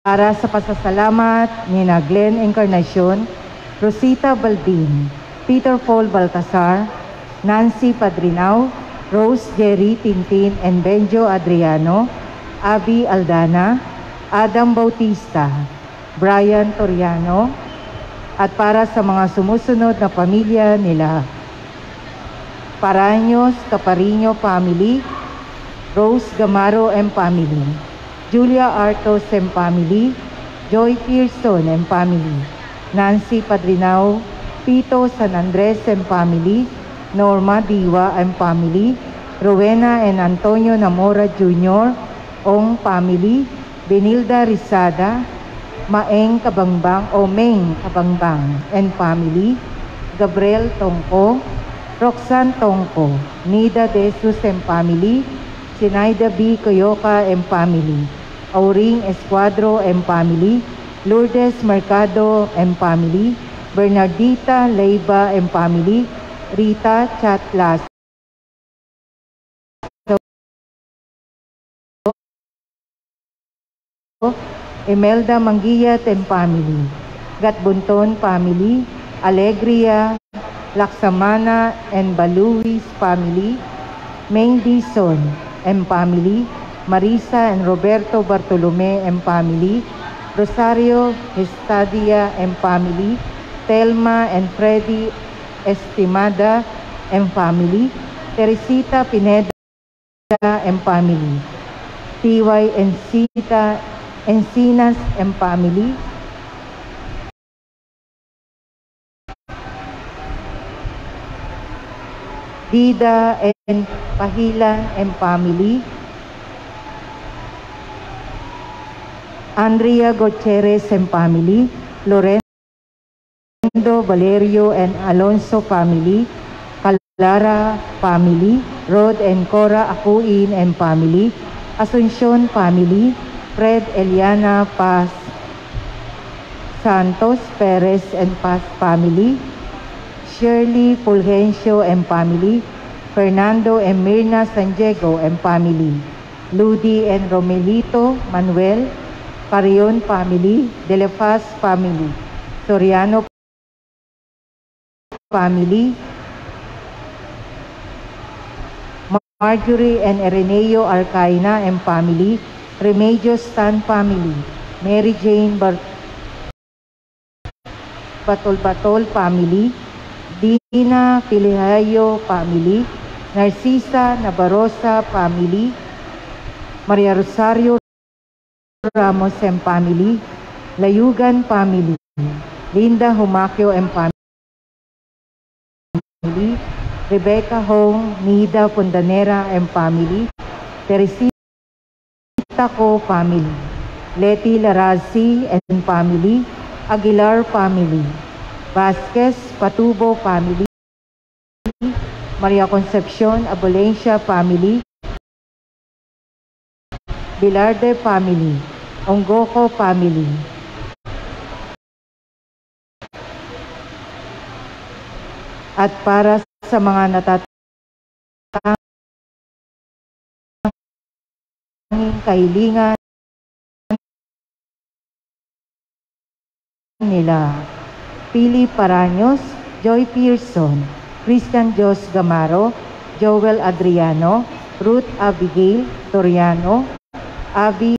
Para sa pasasalamat ni Glenn Encarnacion, Rosita Baldin, Peter Paul Baltasar, Nancy Padrinao, Rose Jerry Tintin and Benjo Adriano, Abby Aldana, Adam Bautista, Brian Toriano, at para sa mga sumusunod na pamilya nila: Paraños Caparino family, Rose Gamaro and family, Julia Artos and family, Joy Pearson and family, Nancy Padrinao, Pito San Andres and family, Norma Diwa and family, Rowena and Antonio Namora Jr. Ong family, Benilda Rizada, Maeng Kabangbang o Meng Kabangbang and family, Gabriel Tongko, Roxanne Tongko, Nida Desus and family, Sinaida B. Coyoca and family, Auring Escuadro and family, Lourdes Mercado and family, Bernardita Leiva and family, Rita Chatlas, Imelda Manguillat and family, Gatbunton family, Alegria, Laksamana and Baluis family, Meng Dison and family, Marisa and Roberto Bartolome and family, Rosario Estadia and family, Telma and Freddy Estimada and family, Teresita Pineda and family, T.Y. Encinas and family, Dida and Pahilan and family, Andrea Gutierrez and family, Lorenzo Valerio and Alonso family, Calara family, Rod and Cora Akuin and family, Asuncion family, Fred Eliana Paz Santos Perez and Paz family, Shirley Fulgencio and family, Fernando and Mirna San Diego and family, Ludi and Romelito Manuel, Parion family, De La Paz family, Soriano family, Marjorie and Ireneo Arcaina and family, Remedios Stan family, Mary Jane Batol family, Dina Pilihayo family, Narcisa Nabarosa family, Maria Rosario Ramos and family, Layugan family, Linda Humacio and family, Rebecca Hong, Nida Fondanera and family, Teresita Co family, Leti Larazi and family, Aguilar family, Vasquez Patubo family, Maria Concepcion Abolencia family, Bilarde family, Ongoko family, at para sa mga natatanging kahilingan nila: Pili Paraños, Joy Pearson, Christian Jos Gamaro, Joel Adriano, Ruth Abigail Toriano, Abby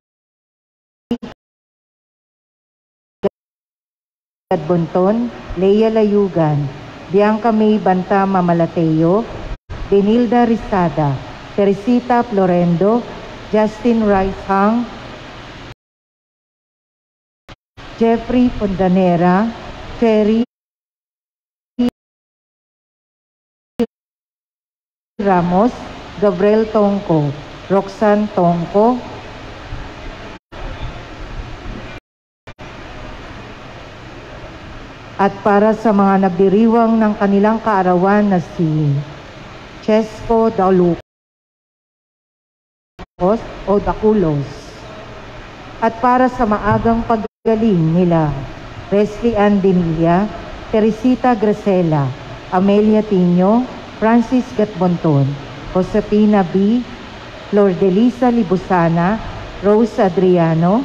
Gadbonton, Leia Layugan, Bianca May Banta Mamalateo, Benilda Rizada, Teresita Florendo, Justin Rice Hang, Jeffrey Fondanera, Ferry Ramos, Gabriel Tongko, Roxanne Tongko, at para sa mga nagdiriwang ng kanilang kaarawan na si Chesco Dalucos o Daculos, at para sa maagang paggaling nila Leslie Ann Dinilla, Teresita Gracela, Amelia Tino, Francis Gatbonton, Josepina B., Flor Delisa Libusana, Rose Adriano,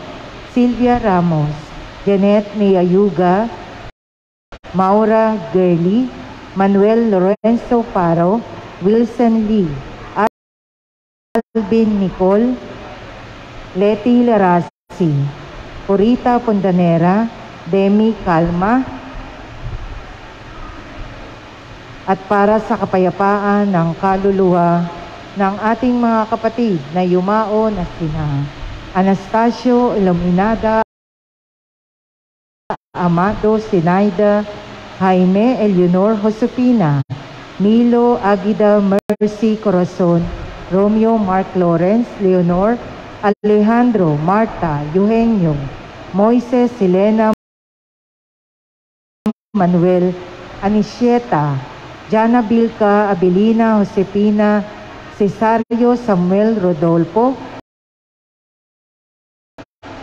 Silvia Ramos, Janet Mayayuga, Maura Gerli, Manuel Lorenzo Paro, Wilson Lee, Alvin Nicole, Leti Larasi, Purita Pondanera, Demi Calma, at para sa kapayapaan ng kaluluwa ng ating mga kapatid na yumao na sina Anastasio Iluminada, Amado Sinaida, Jaime Eleonor Josefina, Milo Aguida Mercy Corazon, Romeo Mark Lawrence, Leonor, Alejandro, Marta, Eugenio, Moises, Selena, Manuel, Anisieta, Jana Bilka, Abilina, Josepina, Cesario, Samuel, Rodolfo,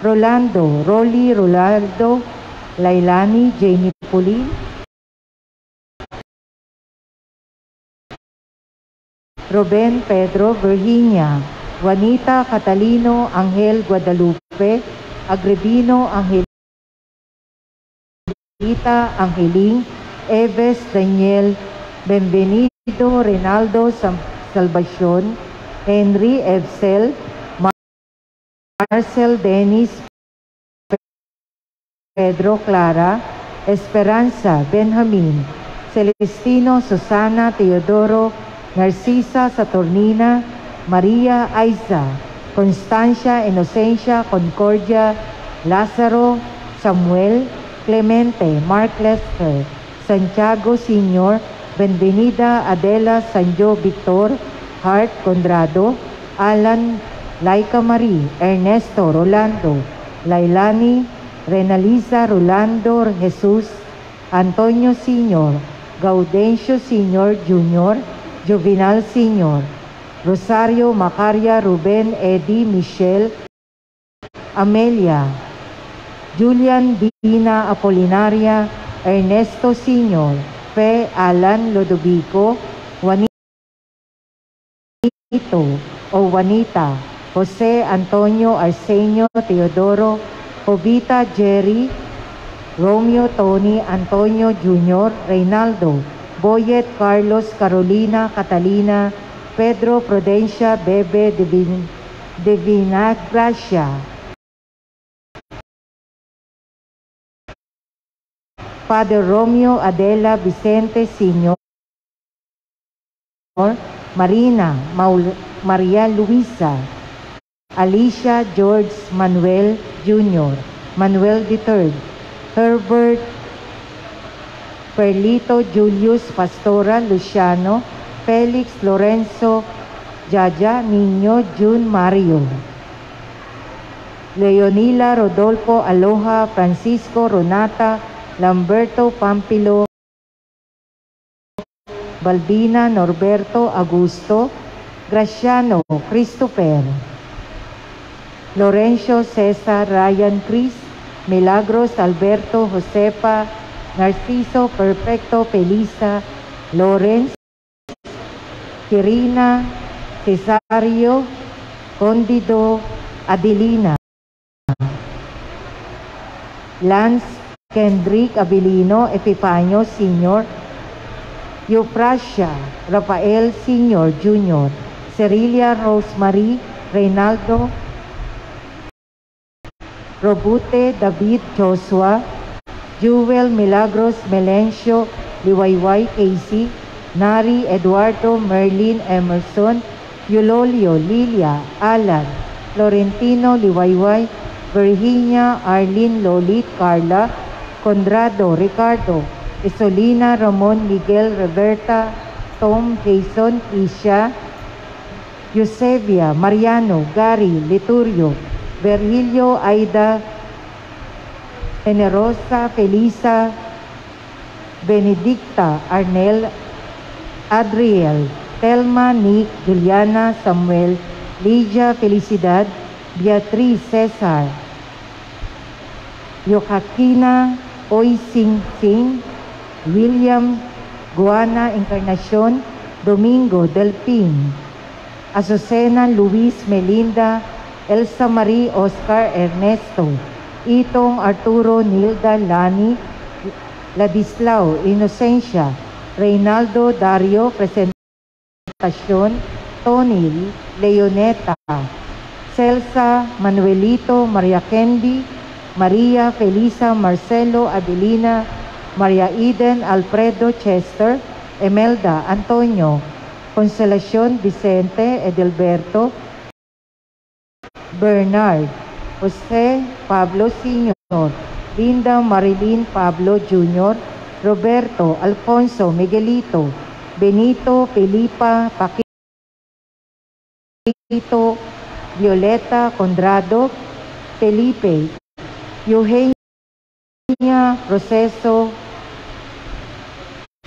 Rolando, Rolly, Rolando, Lailani, Jamie Pulin, Ruben, Pedro, Virginia, Juanita, Catalino, Angel, Guadalupe, Agribino, Angelita, Angeling, Eves, Daniel, Benvenido, Renaldo, Salvacion, Henry, Evsel, Marcel, Dennis, Pedro, Clara, Esperanza, Benjamin, Celestino, Susana, Teodoro, Narcisa, Saturnina, Maria, Aiza, Constancia, Inocencia, Concordia, Lázaro, Samuel, Clemente, Mark Lester, Santiago Sr., Benvenida, Adela, Sanjo, Victor, Hart, Conrado, Alan, Laika Marie, Ernesto, Rolando, Lailani, Renaliza, Rolando, Jesus, Antonio Sr., Gaudencio Sr. Jr., Jovinal Sr., Rosario, Macaria, Ruben, Eddie, Michelle, Amelia, Julian, Dina, Apolinaria, Ernesto Sr., Fe, Alan, Lodovico, Juanito o Juanita, Jose, Antonio, Arsenio, Teodoro, Jovita, Jerry, Romeo, Tony, Antonio Jr., Reynaldo, Boyet, Carlos, Carolina, Catalina, Pedro, Prudencia, Bebe, Divina Gracia, Father Romeo, Adela, Vicente Sr., Marina, Maria Luisa, Alicia, George, Manuel Jr., Manuel III, Herbert, Perlito, Julius, Pastora, Luciano, Felix, Lorenzo, Jaja, Niño, June, Mario, Leonila, Rodolfo, Aloha, Francisco, Ronata, Lamberto, Pampilo, Balbina, Norberto, Augusto, Graciano, Christopher, Lorenzo, Cesar, Ryan, Chris, Milagros, Alberto, Josefa, Narciso, Perfecto, Felisa, Lawrence, Kirina, Cesario, Condido, Adelina, Lance, Kendrick, Abilino, Epifanio, Sr., Euphrasia, Rafael, Sr., Jr., Cerilia, Rosemary, Reynaldo, Robute, David, Joshua, Jewel, Milagros, Melencio, Liwayway, Casey, Nari, Eduardo, Merlin, Emerson, Eulolio, Lilia, Alan, Florentino, Liwayway, Virginia, Arlene, Lolit, Carla, Conrado, Ricardo, Isolina, Ramon, Miguel, Roberta, Tom, Jason, Isha, Eusebia, Mariano, Gary, Liturio, Virgilio, Aida, Generosa, Felisa, Benedicta, Arnel, Adriel, Telma, Nick, Juliana, Samuel, Lydia, Felicidad, Beatriz, Cesar, Joaquina, Oy Sing Sing, William, Guana, Encarnacion, Domingo, Delpin, Azucena, Luis, Melinda, Elsa Marie, Oscar, Ernesto, Itong Arturo, Nilda, Lani, Ladislao, Inocencia, Reynaldo, Dario, Presentacion, Tony, Leoneta, Celsa, Manuelito, Maria Kendi, Maria, Felisa, Marcelo, Adelina, Maria Eden, Alfredo, Chester, Emelda, Antonio, Consolacion, Vicente, Edelberto, Bernard, Jose, Pablo Sr., Linda, Marilyn, Pablo Jr., Roberto, Alfonso, Miguelito, Benito, Felipa, Paquito, Violeta, Condrado, Felipe, Eugenia, Proseso,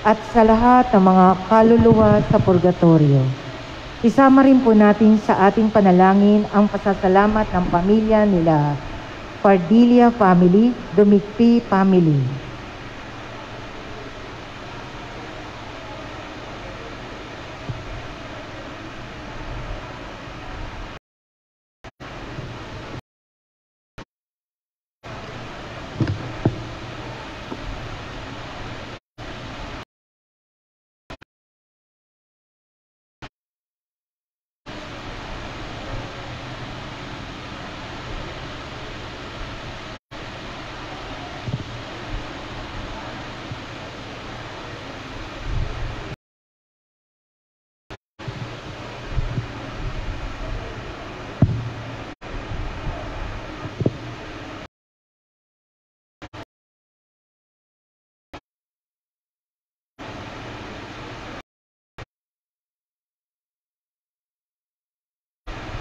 at sa lahat ng mga kaluluwa sa purgatorio. Isama rin po natin sa ating panalangin ang pasasalamat ng pamilya nila Pardilla family, Dumikpi family.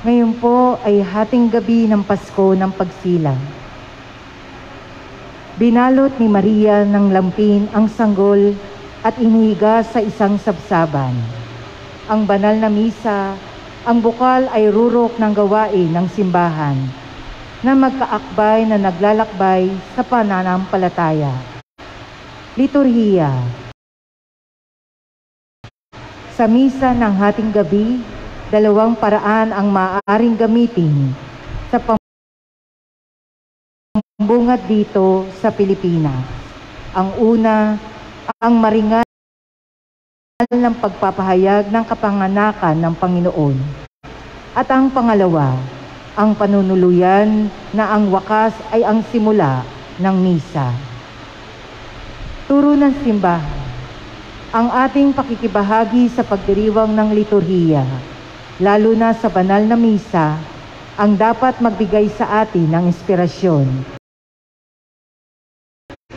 Ngayon po ay hating gabi ng Pasko ng Pagsilang. Binalot ni Maria ng lampin ang sanggol at inihiga sa isang sabsaban. Ang banal na misa, ang bukal ay rurok ng gawain ng simbahan na magkaakbay na naglalakbay sa pananampalataya. Liturhiya. Sa misa ng hating gabi, dalawang paraan ang maaaring gamitin sa pambungad dito sa Pilipinas. Ang una, ang maringal ng pagpapahayag ng kapanganakan ng Panginoon. At ang pangalawa, ang panunuluyan na ang wakas ay ang simula ng misa. Turo ng simbahan. Ang ating pakikibahagi sa pagdiriwang ng liturhiya, lalo na sa banal na misa, ang dapat magbigay sa atin ng inspirasyon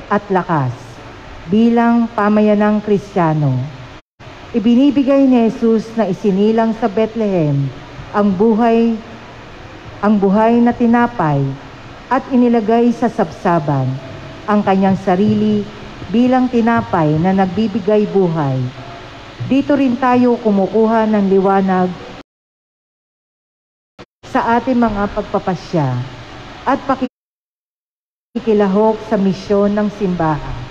at lakas bilang pamayanang Kristiyano. Ibinibigay ni Jesus na isinilang sa Bethlehem ang buhay na tinapay at inilagay sa sabsaban ang kanyang sarili bilang tinapay na nagbibigay buhay. Dito rin tayo kumukuha ng liwanag sa ating mga pagpapasya at pakikilahok sa misyon ng simbahan.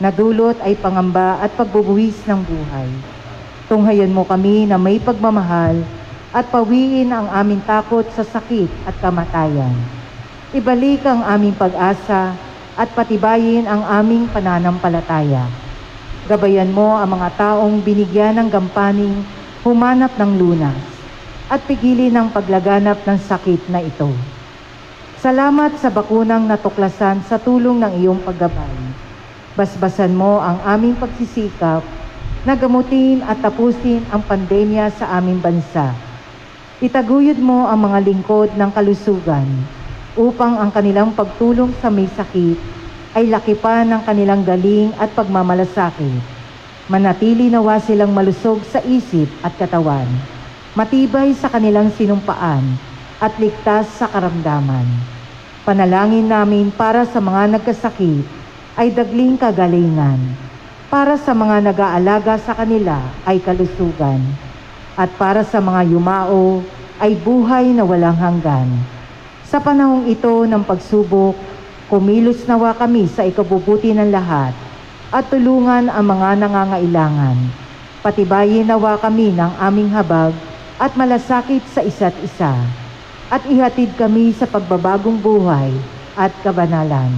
na dulot ay pangamba at pagbubuwis ng buhay. Tunghayan mo kami na may pagmamahal at pawiin ang aming takot sa sakit at kamatayan. Ibalik ang aming pag-asa at patibayin ang aming pananampalataya. Gabayan mo ang mga taong binigyan ng gampaning humanap ng lunas at pigilin ang paglaganap ng sakit na ito. Salamat sa bakunang natuklasan sa tulong ng iyong paggabay. Basbasan mo ang aming pagsisikap na gamutin at tapusin ang pandemya sa aming bansa. Itaguyod mo ang mga lingkod ng kalusugan upang ang kanilang pagtulong sa may sakit ay lakipan ng kanilang galing at pagmamalasakit. Manatili nawa silang malusog sa isip at katawan, matibay sa kanilang sinumpaan at ligtas sa karamdaman. Panalangin namin para sa mga nagkasakit ay dagling kagalingan, para sa mga nag-aalaga sa kanila ay kalusugan, at para sa mga yumao ay buhay na walang hanggan. Sa panahong ito ng pagsubok, kumilos nawa kami sa ikabubuti ng lahat at tulungan ang mga nangangailangan. Patibayin nawa kami ng aming habag at malasakit sa isa't isa, at ihatid kami sa pagbabagong buhay at kabanalan.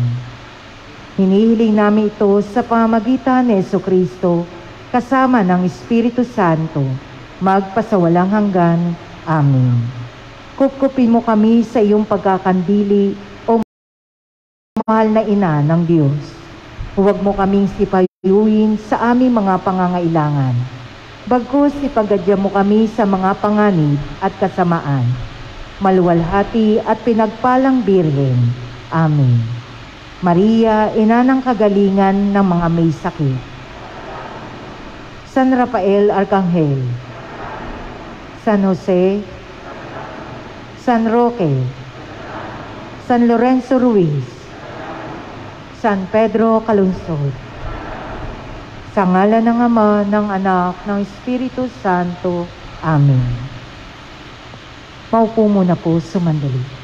Hinihiling namin ito sa pamamagitan ni Jesucristo kasama ng Espiritu Santo, magpasawalang hanggan. Amen. Kupkupin mo kami sa iyong pagkakandili, o mahal na ina ng Diyos. Huwag mo kaming sipayuin sa aming mga pangangailangan. Bagkus ipagadya mo kami sa mga panganib at kasamaan. Maluwalhati at pinagpalang Birhen. Amen. Maria, ina ng kagalingan ng mga may sakit. San Rafael Arcangel, San Jose, San Roque, San Lorenzo Ruiz, San Pedro Calungsod, sa ngalan ng Ama, ng Anak, ng Espiritu Santo. Amen. Maupo muna po, sumandali.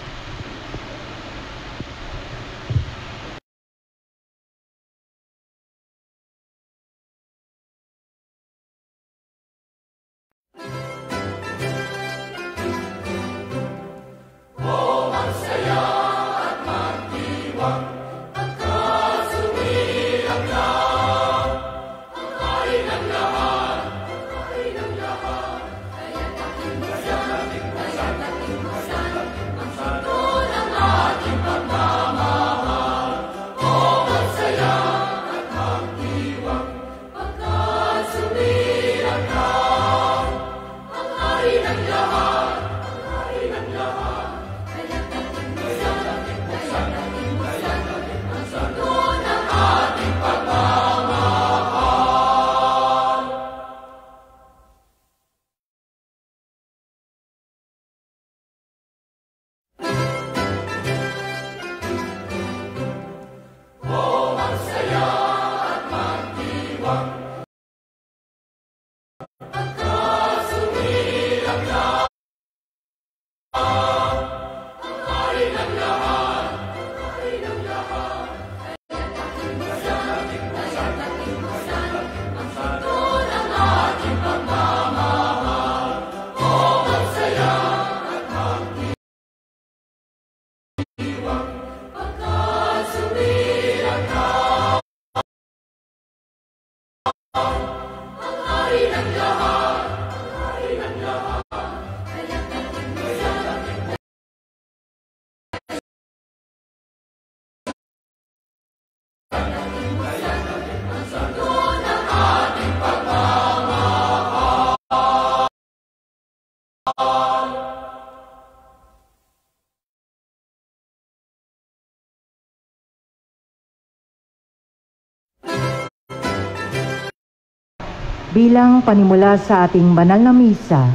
Bilang panimula sa ating banal na misa,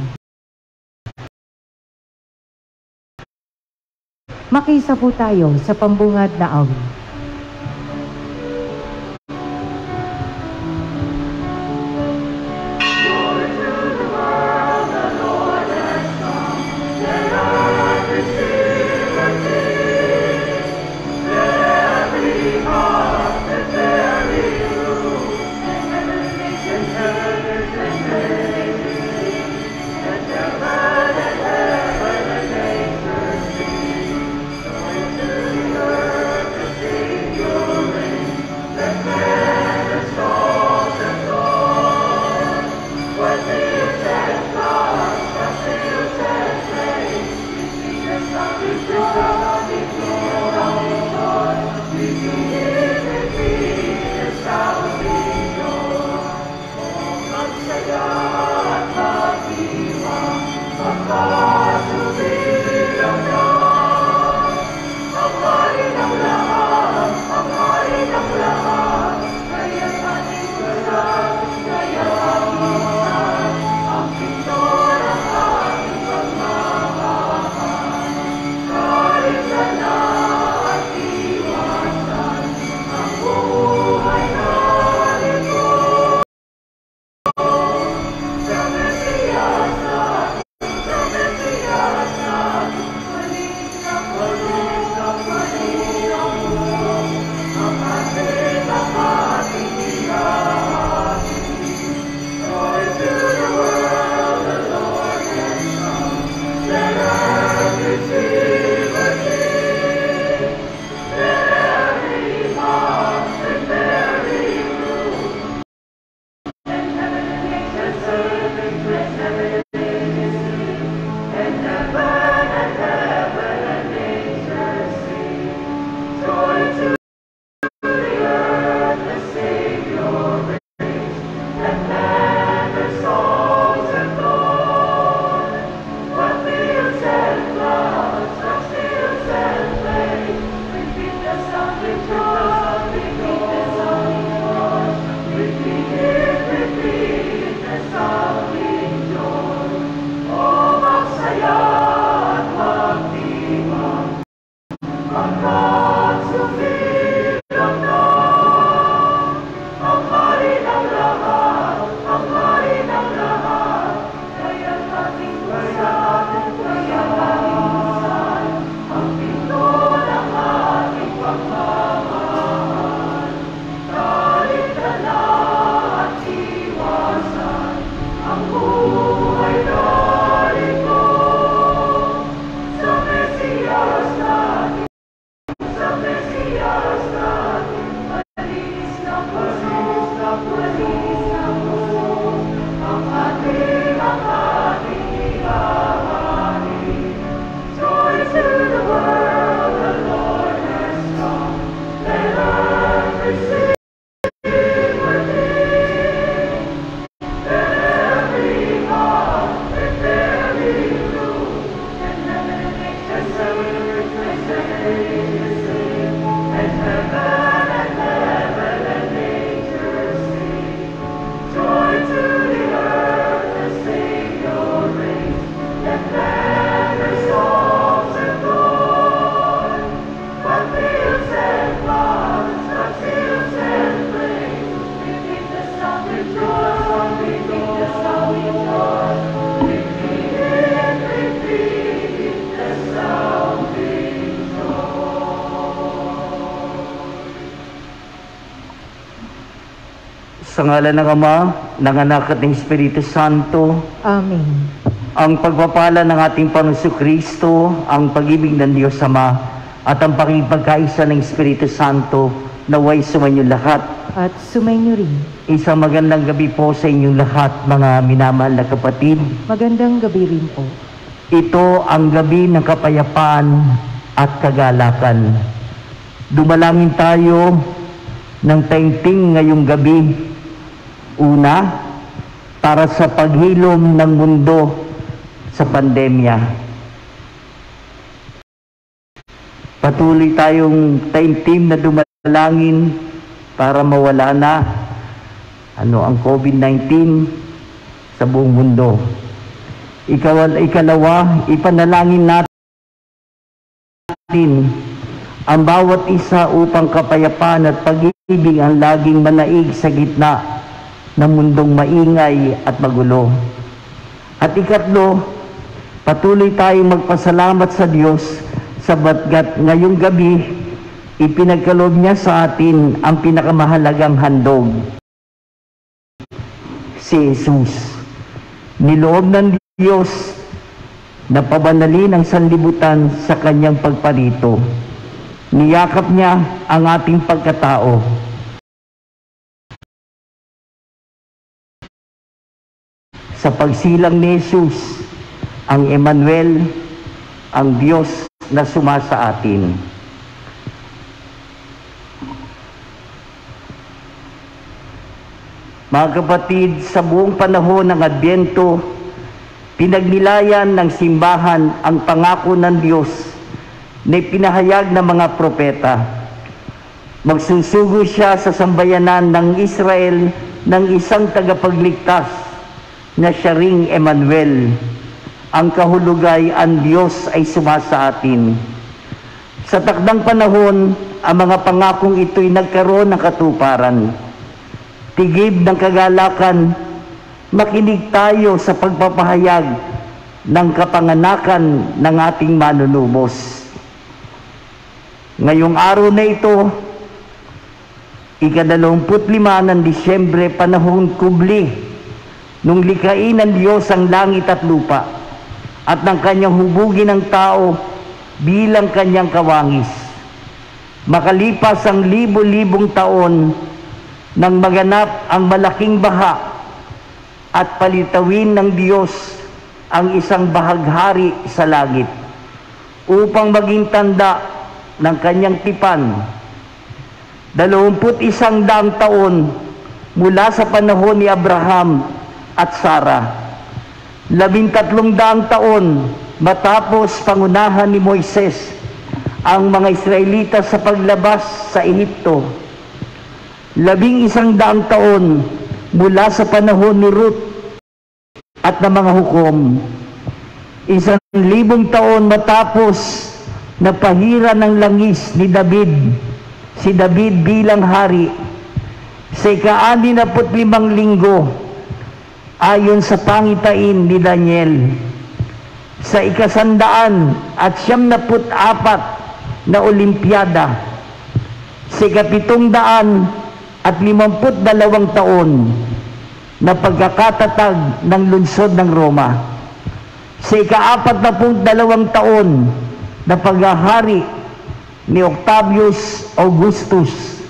makisa po tayo sa pambungad na awit. Sa ngalan ng Ama, ng Anak at ng Espiritu Santo. Amen. Ang pagpapala ng ating Panginoon Kristo, ang pag-ibig ng Diyos Ama, at ang pakipagkaisa ng Espiritu Santo, naway sumainyo lahat. At sumainyo rin. Isang magandang gabi po sa inyong lahat, mga minamahal na kapatid. Magandang gabi rin po. Ito ang gabi ng kapayapaan at kagalakan. Dumalangin tayo ng taimtim ngayong gabi. Una, para sa paghilom ng mundo sa pandemya. Patuloy tayong taimtim na dumalangin para mawala na ang COVID-19 sa buong mundo. Ikalawa, ipanalangin natin ang bawat isa upang kapayapaan at pag-ibig ang laging manaig sa gitna ng mundong maingay at magulo. At ikatlo, patuloy tayong magpasalamat sa Diyos sabagat ngayong gabi ipinagkaloob niya sa atin ang pinakamahalagang handog, si Jesus. Niloob ng Diyos na pabanalin ang sanlibutan sa kanyang pagparito. Niyakap niya ang ating pagkatao. Sa pagsilang ni Jesus, ang Emmanuel, ang Diyos na sumasa atin. Mga kapatid, sa buong panahon ng Adbyento, pinagnilayan ng simbahan ang pangako ng Diyos na pinahayag ng mga propeta. Magsusugo siya sa sambayanan ng Israel ng isang tagapagligtas na siya ring Emmanuel. Ang kahulugay, ang Diyos ay sumasa atin. Sa takdang panahon, ang mga pangakong ito'y nagkaroon ng katuparan. Tigib ng kagalakan, makinig tayo sa pagpapahayag ng kapanganakan ng ating manunubos. Ngayong araw na ito, ika-25 ng Disyembre, panahon kubli, nung likhain ng Diyos ang langit at lupa, at ng kanyang hubugin ng tao bilang kanyang kawangis. Makalipas ang libo-libong taon, nang maganap ang malaking baha at palitawin ng Diyos ang isang bahaghari sa langit upang maging tanda ng kanyang tipan. 21 taon mula sa panahon ni Abraham at Sara. 13 taon matapos pangunahan ni Moises ang mga Israelita sa paglabas sa Ehipto. 11 taon mula sa panahon ni Ruth at ng mga hukom. 1,000 taon matapos na pahira ng langis ni David, si David bilang hari. Sa ika-65 linggo, ayon sa pangitain ni Daniel, sa ika-194 na Olimpiada, sa ika-752 taon na pagkakatatag ng lungsod ng Roma, sa ika-42 taon na paghahari ni Octavius Augustus,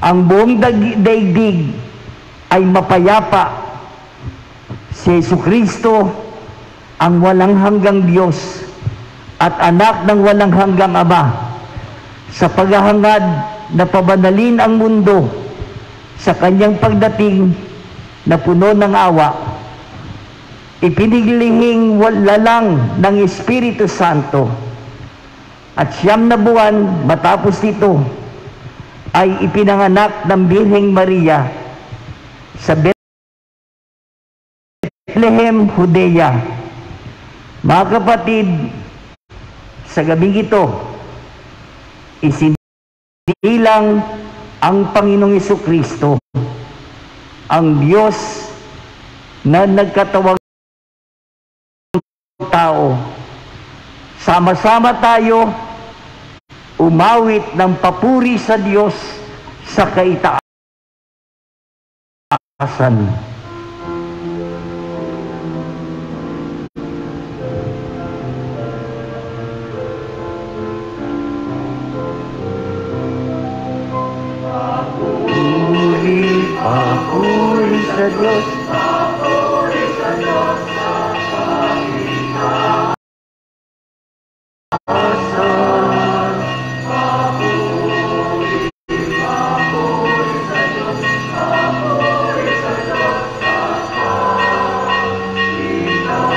ang buong daigdig ay mapayapa. Si Jesucristo, ang walang hanggang Diyos at anak ng walang hanggang Ama, sa paghahangad na pabanalin ang mundo sa kanyang pagdating na puno ng awa, ipiniglihing lalang ng Espiritu Santo, at 9 na buwan matapos nito ay ipinanganak ng Birheng Maria sa Bethlehem, Judea. Mga kapatid, sa gabing ito, isinilang ang Panginoong Jesucristo, ang Diyos na nagkatawang tao. Sama-sama tayo umawit ng papuri sa Diyos sa kaitaasan. Asan? Papuri sa Diyos. Papuri sa Diyos sa pangitaasan. Papuri sa Diyos. Papuri sa Diyos sa pangitaasan.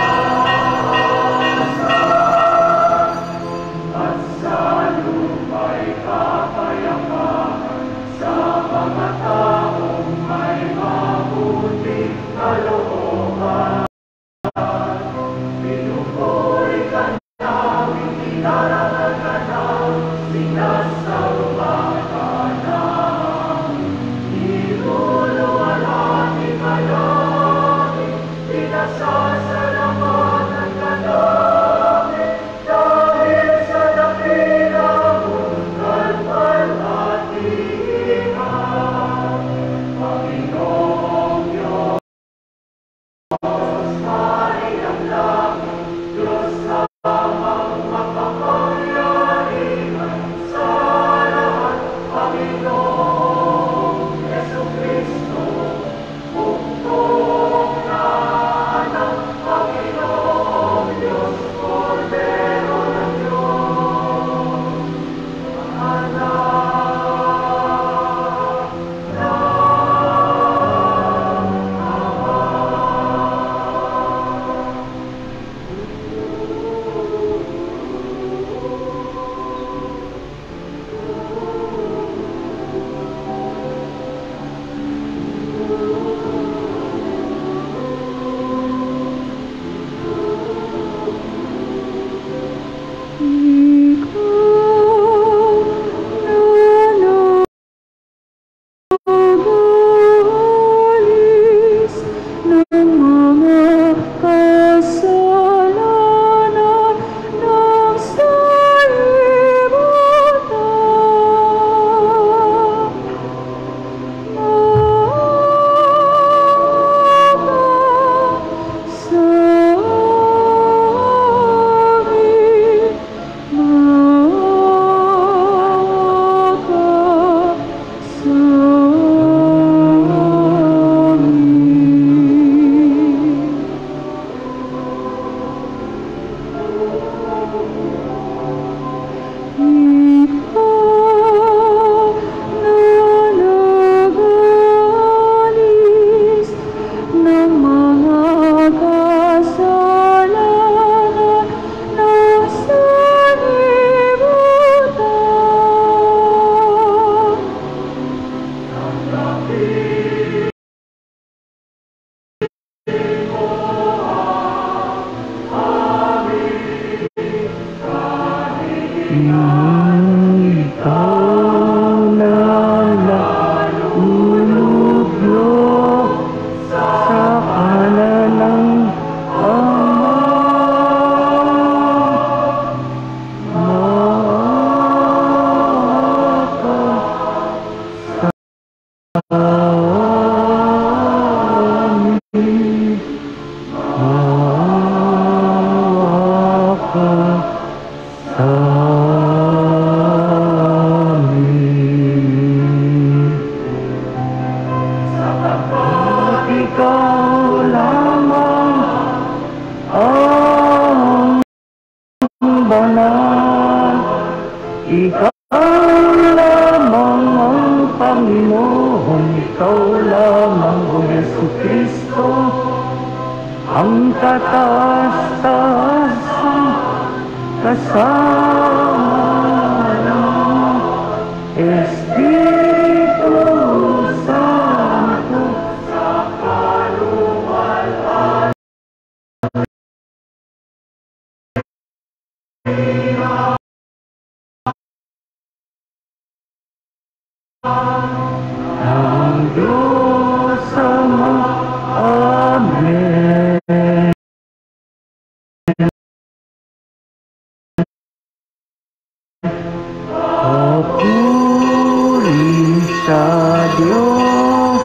At sa luma'y kapayapaan sa mga taong may mabuting kalooban. Pinupuri ka namin, inarangan ka namin, sinasamba ka namin. Inuluwalhati ka namin, pinasasalamatan ka namin, dahil sa dakila mong kalwalhatian. Panginoong Diyos, Hari ng langit, Diyos lamang makapangyarihan sa lahat. Panginoong Jesucristo, bugtong na anak. Panginoong Diyos, Kordero ng Diyos, anak nagalis ng mga kasalanan ng sanlibutan. Sa amin, maawa sa amin. Ikaw na nagalis ng mga kasalanan ng sanlibutan. Ikaw na nalulublo sa kanan ng Ama, maawa ka sa amin, maawa ka sa amin. Sapagkat ikaw lamang ang banal, ikaw lamang ang Panginoon, ikaw lamang o Jesucristo, ang kataas-taasan kasama ng Espiritu Santo sa kaluwalhatian. Ang Diyos Ama, Amen. Papuri sa Diyos,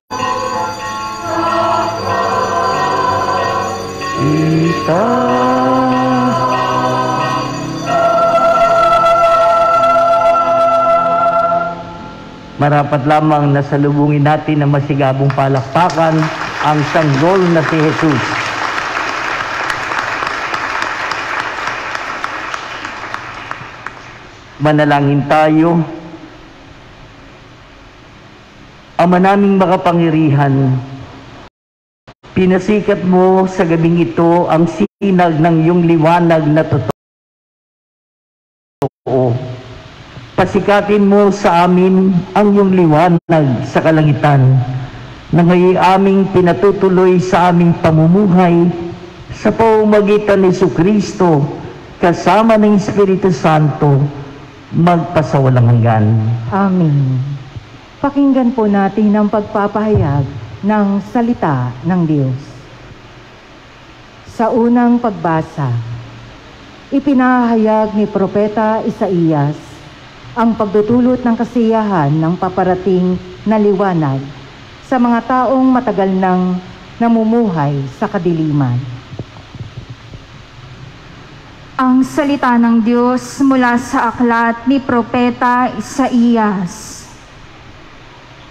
Marapat lamang na salubungin natin ng masigabong palakpakan ang sanggol na si Jesus. Manalangin tayo. Ama naming makapangyarihan, pinasikat mo sa gabing ito ang sinag ng iyong liwanag na totoo. Pasikatin mo sa amin ang iyong liwanag sa kalangitan na ngayon aming pinatutuloy sa aming pamumuhay sa pamamagitan ni Jesucristo kasama ng Espiritu Santo magpasawalang hanggan. Amen. Pakinggan po natin ang pagpapahayag ng salita ng Diyos. Sa unang pagbasa, ipinahayag ni Propeta Isaías ang pagdudulot ng kasiyahan ng paparating na liwanag sa mga taong matagal nang namumuhay sa kadiliman. Ang salita ng Diyos mula sa aklat ni Propeta Isaías.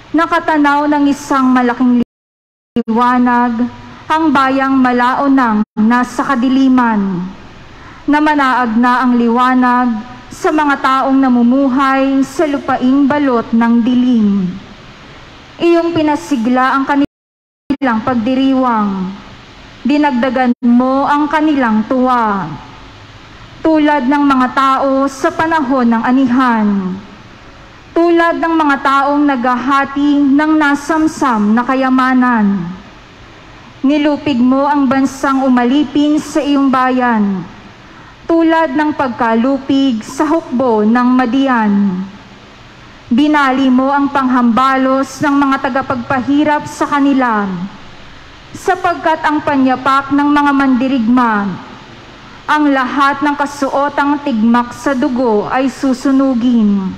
Nakatanaw ng isang malaking liwanag ang bayang malao nang nasa kadiliman. Namanaag na ang liwanag sa mga taong namumuhay sa lupaing balot ng dilim. Iyong pinasigla ang kanilang pagdiriwang. Dinagdagan mo ang kanilang tuwa. Tulad ng mga tao sa panahon ng anihan. Tulad ng mga taong naghahati ng nasamsam na kayamanan. Nilupig mo ang bansang umalipin sa iyong bayan, tulad ng pagkalupig sa hukbo ng Madian. Binali mo ang panghambalos ng mga tagapagpahirap sa kanila, sapagkat ang panyapak ng mga mandirigma, ang lahat ng kasuotang tigmak sa dugo ay susunugin.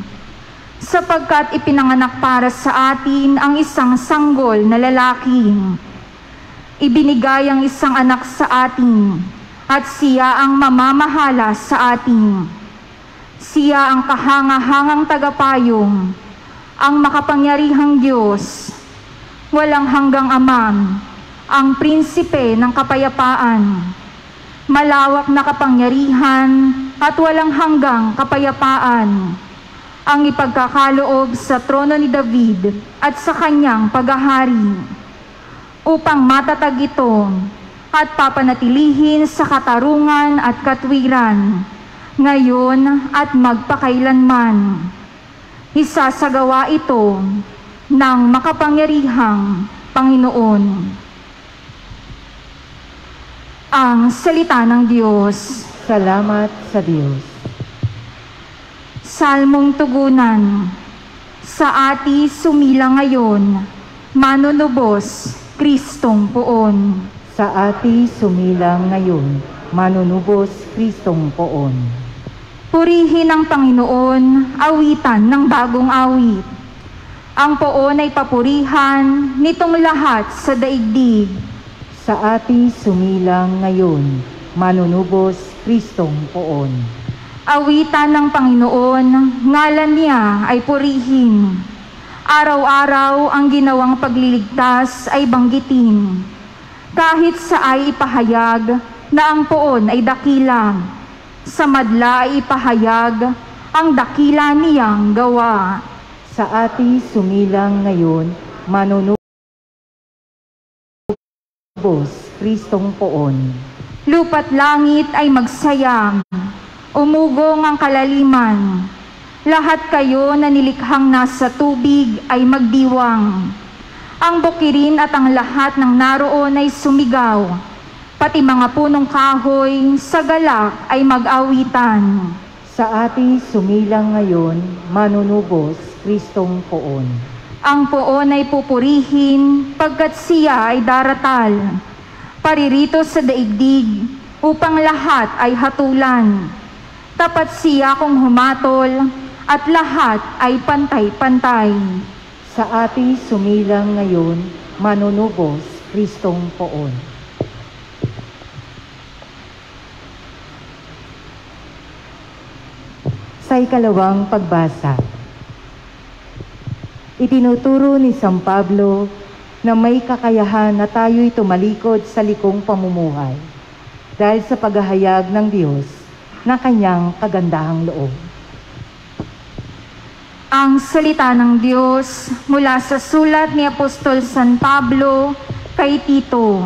Sapagkat ipinanganak para sa atin ang isang sanggol na lalaki. Ibinigay ang isang anak sa atin, at siya ang mamamahala sa atin. Siya ang kahanga-hangang tagapayong, ang makapangyarihang Diyos, walang hanggang Ama, ang prinsipe ng kapayapaan. Malawak na kapangyarihan at walang hanggang kapayapaan ang ipagkakaloob sa trono ni David at sa kanyang paghahari, upang matatag ito at papanatilihin sa katarungan at katwiran, ngayon at magpakailanman. Isasagawa ito ng makapangyarihang Panginoon. Ang salita ng Diyos. Salamat sa Diyos. Salmong tugunan. Sa ati sumila ngayon, manunubos, Kristong poon. Sa ati sumilang ngayon, manunubos, Kristong poon. Purihin ang Panginoon, awitan ng bagong awit. Ang poon ay papurihan nitong lahat sa daigdig. Sa ati sumilang ngayon, manunubos, Kristong poon. Awitan ng Panginoon, ngalan niya ay purihin. Araw-araw ang ginawang pagliligtas ay banggitin. Kahit sa ay ipahayag na ang poon ay dakila, sa madla ay ipahayag ang dakila niyang gawa. Sa ati sumilang ngayon, manunubos, Kristong poon. Lupa't langit ay magsayam, umugong ang kalaliman. Lahat kayo na nilikhang nasa tubig ay magdiwang. Ang bukirin at ang lahat ng naroon ay sumigaw. Pati mga punong kahoy sa galak ay mag-awitan. Sa ati sumilang ngayon, manunubos, Kristong poon. Ang poon ay pupurihin pagkat siya ay daratal. Paririto sa daigdig upang lahat ay hatulan. Tapat siya kung humatol at lahat ay pantay-pantay. Sa ati sumilang ngayon, manunubos, Kristong poon. Sa ikalawang pagbasa, Itinuturo ni San Pablo na may kakayahan na tayo'y tumalikod sa likong pamumuhay dahil sa paghahayag ng Diyos na kanyang kagandahang loob. Ang salita ng Diyos mula sa sulat ni Apostol San Pablo kay Tito.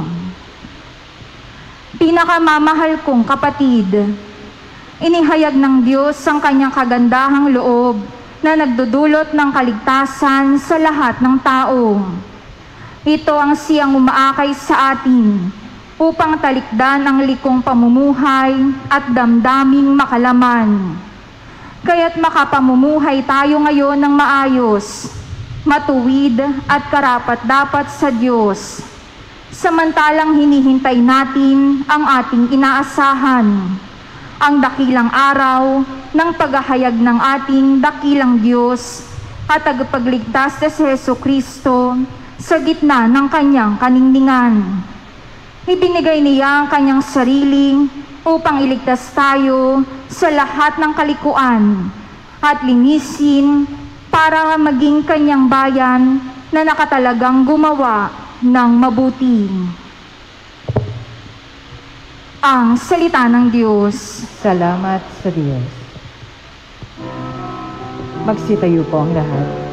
Pinakamamahal kong kapatid, inihayag ng Diyos ang kanyang kagandahang loob na nagdudulot ng kaligtasan sa lahat ng tao. Ito ang siyang umaakay sa atin upang talikdan ang likong pamumuhay at damdaming makalaman. Kaya't makapamumuhay tayo ngayon ng maayos, matuwid at karapat-dapat sa Diyos, samantalang hinihintay natin ang ating inaasahan, ang dakilang araw ng paghahayag ng ating dakilang Diyos at tagapagligtas na si Jesucristo sa gitna ng kanyang kaningningan. Ibinigay niya ang kanyang sarili upang iligtas tayo sa lahat ng kalikuan at linisin para maging kanyang bayan na nakatalagang gumawa ng mabuti. Ang salita ng Diyos. Salamat sa Diyos. Magsitayo po ang lahat.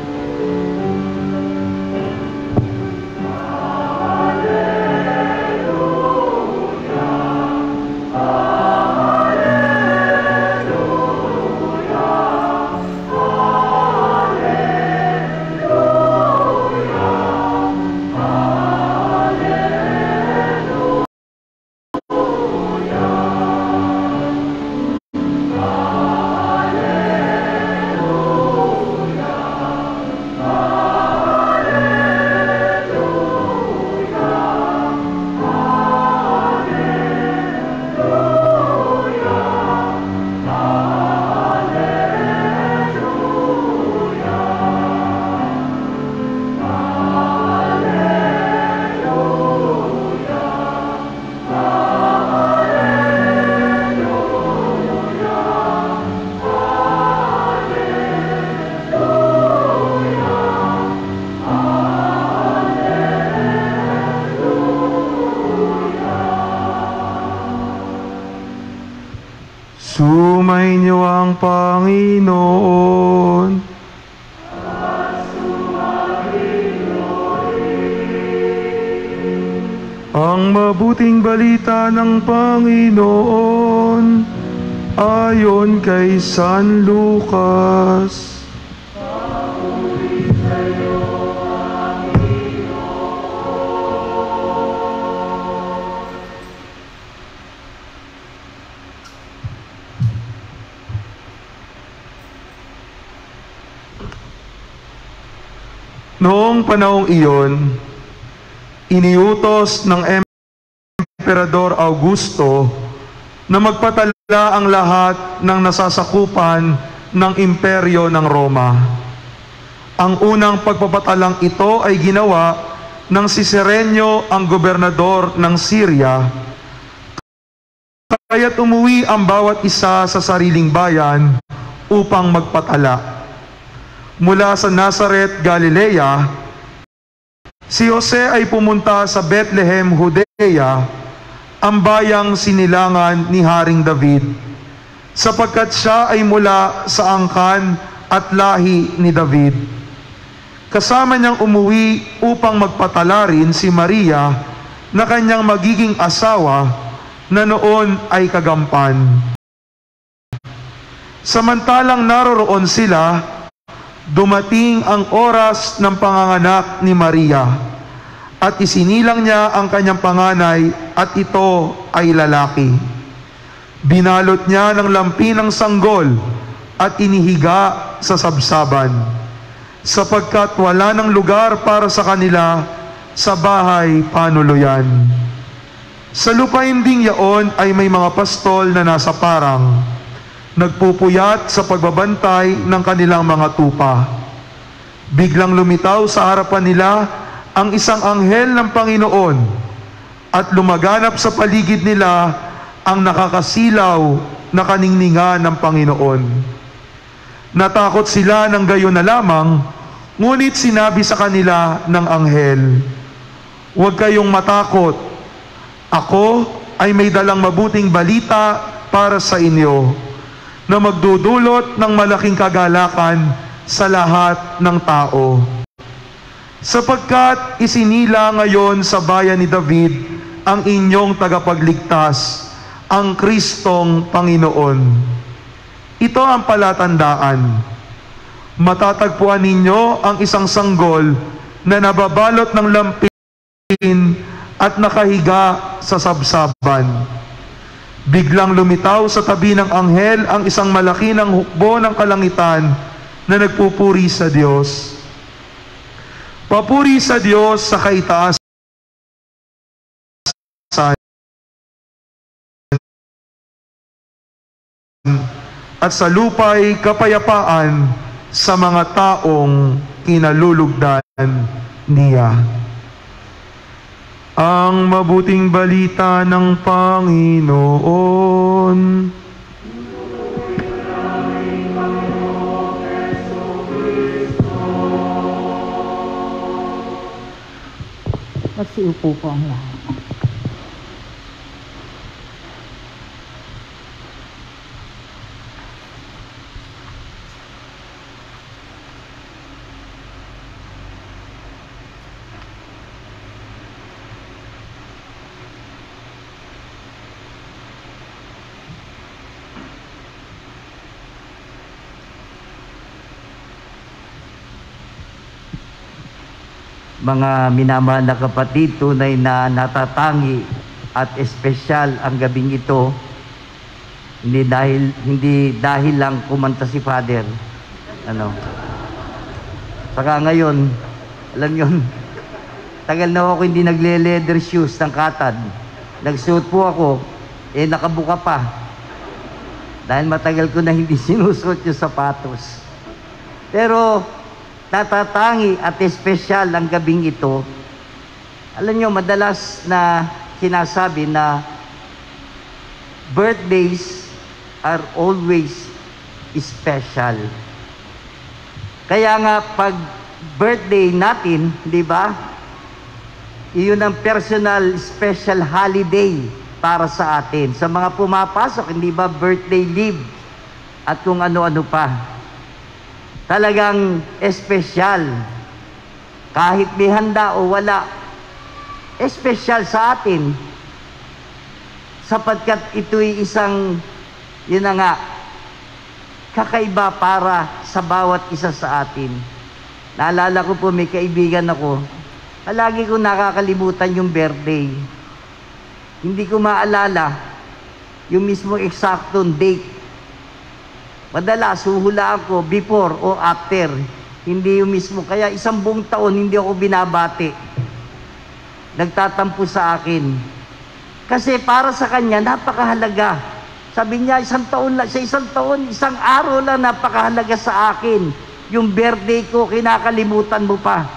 Sumainyo ang Panginoon. Ang mabuting balita ng Panginoon ayon kay San Lucas. Noong panahong iyon, iniutos ng Emperador Augusto na magpatala ang lahat ng nasasakupan ng imperyo ng Roma. Ang unang pagpapatalang ito ay ginawa ng si Cirenio, ang gobernador ng Syria. Kaya't umuwi ang bawat isa sa sariling bayan upang magpatala. Mula sa Nazaret, Galilea, si Jose ay pumunta sa Bethlehem, Judea, ang bayang sinilangan ni Haring David, sapagkat siya ay mula sa angkan at lahi ni David. Kasama niyang umuwi upang magpatala rin si Maria na kanyang magiging asawa na noon ay kagampan. Samantalang naroroon sila, dumating ang oras ng panganganak ni Maria at isinilang niya ang kanyang panganay at ito ay lalaki. Binalot niya ng lampi ng sanggol at inihiga sa sabsaban, sapagkat wala ng lugar para sa kanila sa bahay panuluyan. Sa lupain ding yaon ay may mga pastol na nasa parang, nagpupuyat sa pagbabantay ng kanilang mga tupa. Biglang lumitaw sa harapan nila ang isang anghel ng Panginoon at lumaganap sa paligid nila ang nakakasilaw na kaningningan ng Panginoon. Natakot sila ng gayon na lamang, Ngunit sinabi sa kanila ng anghel, "Huwag kayong matakot. Ako ay may dalang mabuting balita para sa inyo na magdudulot ng malaking kagalakan sa lahat ng tao. Sapagkat isinila ngayon sa bayan ni David ang inyong tagapagligtas, ang Kristong Panginoon. Ito ang palatandaan. Matatagpuan ninyo ang isang sanggol na nababalot ng lampin at nakahiga sa sabsaban." Biglang lumitaw sa tabi ng anghel ang isang malaki ng hukbo ng kalangitan na nagpupuri sa Diyos. Papuri sa Diyos sa kaitaasan at sa lupa'y kapayapaan sa mga taong kinalulugdan niya. Ang mabuting balita ng Panginoon. Magsiupo po ang lahat. Mga minamahal na kapatid, tunay na natatangi at espesyal ang gabing ito. Hindi dahil lang kumanta si Father. Saka ngayon, alam yun, tagal na ako hindi nagle-leather shoes ng katad. Nagsuot po ako, nakabuka pa. Dahil matagal ko na hindi sinusuot yung sapatos. Pero natatangi at espesyal ang gabing ito. Alam nyo, madalas na sinasabi na birthdays are always special. Kaya nga pag birthday natin, di ba? Iyon ang personal special holiday para sa atin. Sa mga pumapasok, hindi ba birthday leave at kung ano-ano pa. Talagang espesyal. Kahit may handa o wala, espesyal sa atin. Sapagkat ito'y isang, yun na nga, kakaiba para sa bawat isa sa atin. Naalala ko po, may kaibigan ako, palagi ko nakakalimutan yung birthday. Hindi ko maalala yung mismo eksaktong date. Madalas, huhulaan ko before o after. Hindi yung mismo. Kaya isang buong taon, hindi ako binabati. Nagtatampo sa akin. Kasi para sa kanya, napakahalaga. Sabi niya, isang taon, isang araw lang napakahalaga sa akin. Yung birthday ko, kinakalimutan mo pa.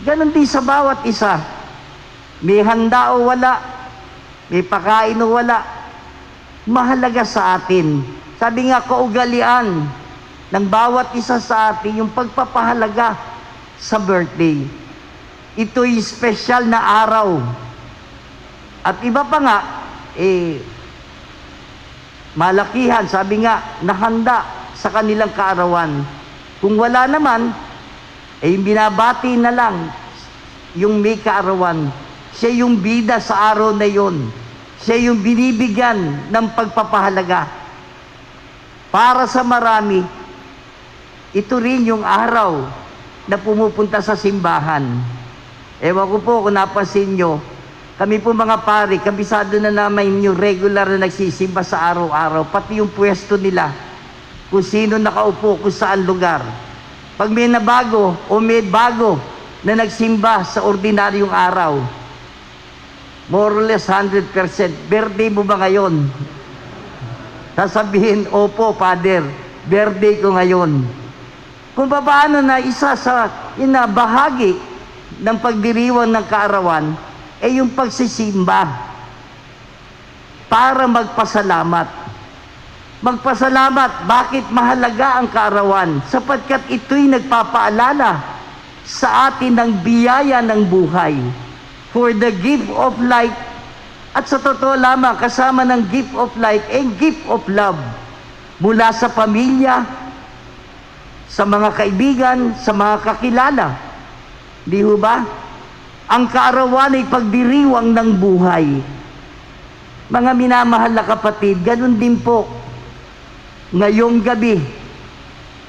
Ganon din sa bawat isa. May handa o wala, may pakain o wala, mahalaga sa atin. Sabi nga, kaugalian ng bawat isa sa atin yung pagpapahalaga sa birthday. Ito'y special na araw. At iba pa nga, malakihan, sabi nga, nahanda sa kanilang kaarawan. Kung wala naman, yung binabati na lang yung may kaarawan. Siya yung bida sa araw na yon. Siya yung binibigyan ng pagpapahalaga. Para sa marami, ito rin yung araw na pumupunta sa simbahan. Ewan ko po kung napansin nyo, kami po mga pari, kabisado na naman yung regular na nagsisimba sa araw-araw, pati yung pwesto nila, kung sino nakaupo, kung saan lugar. Pag may nabago o may bago na nagsimba sa ordinaryong araw, more or less 100%, birthday mo ba ngayon? Sasabihin, opo, Father, birthday ko ngayon. Kung paano na isa sa bahagi ng pagdiriwang ng kaarawan, yung pagsisimba para magpasalamat. magpasalamat. Bakit mahalaga ang kaarawan? Sapagkat ito'y nagpapaalala sa atin ng biyaya ng buhay. For the gift of life, at sa totoo lamang, kasama ng gift of life, gift of love. Mula sa pamilya, sa mga kaibigan, sa mga kakilala. Di ho ba? Ang kaarawan ay pagdiriwang ng buhay. Mga minamahal na kapatid, ganun din po ngayong gabi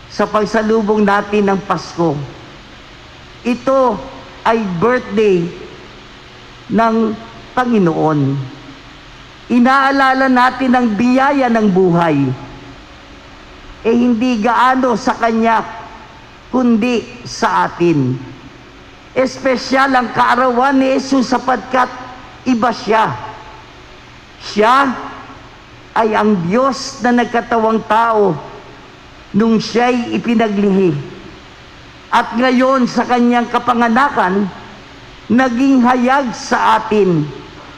sa pagsalubong natin ng Pasko. Ito ay birthday ng Panginoon. Inaalala natin ang biyaya ng buhay. Hindi gaano sa Kanya, kundi sa atin. Espesyal ang kaarawan ni Jesus sapagkat iba siya. Siya ay ang Diyos na nagkatawang tao nung siya'y ipinaglihi. At ngayon sa Kanyang kapanganakan, naging hayag sa atin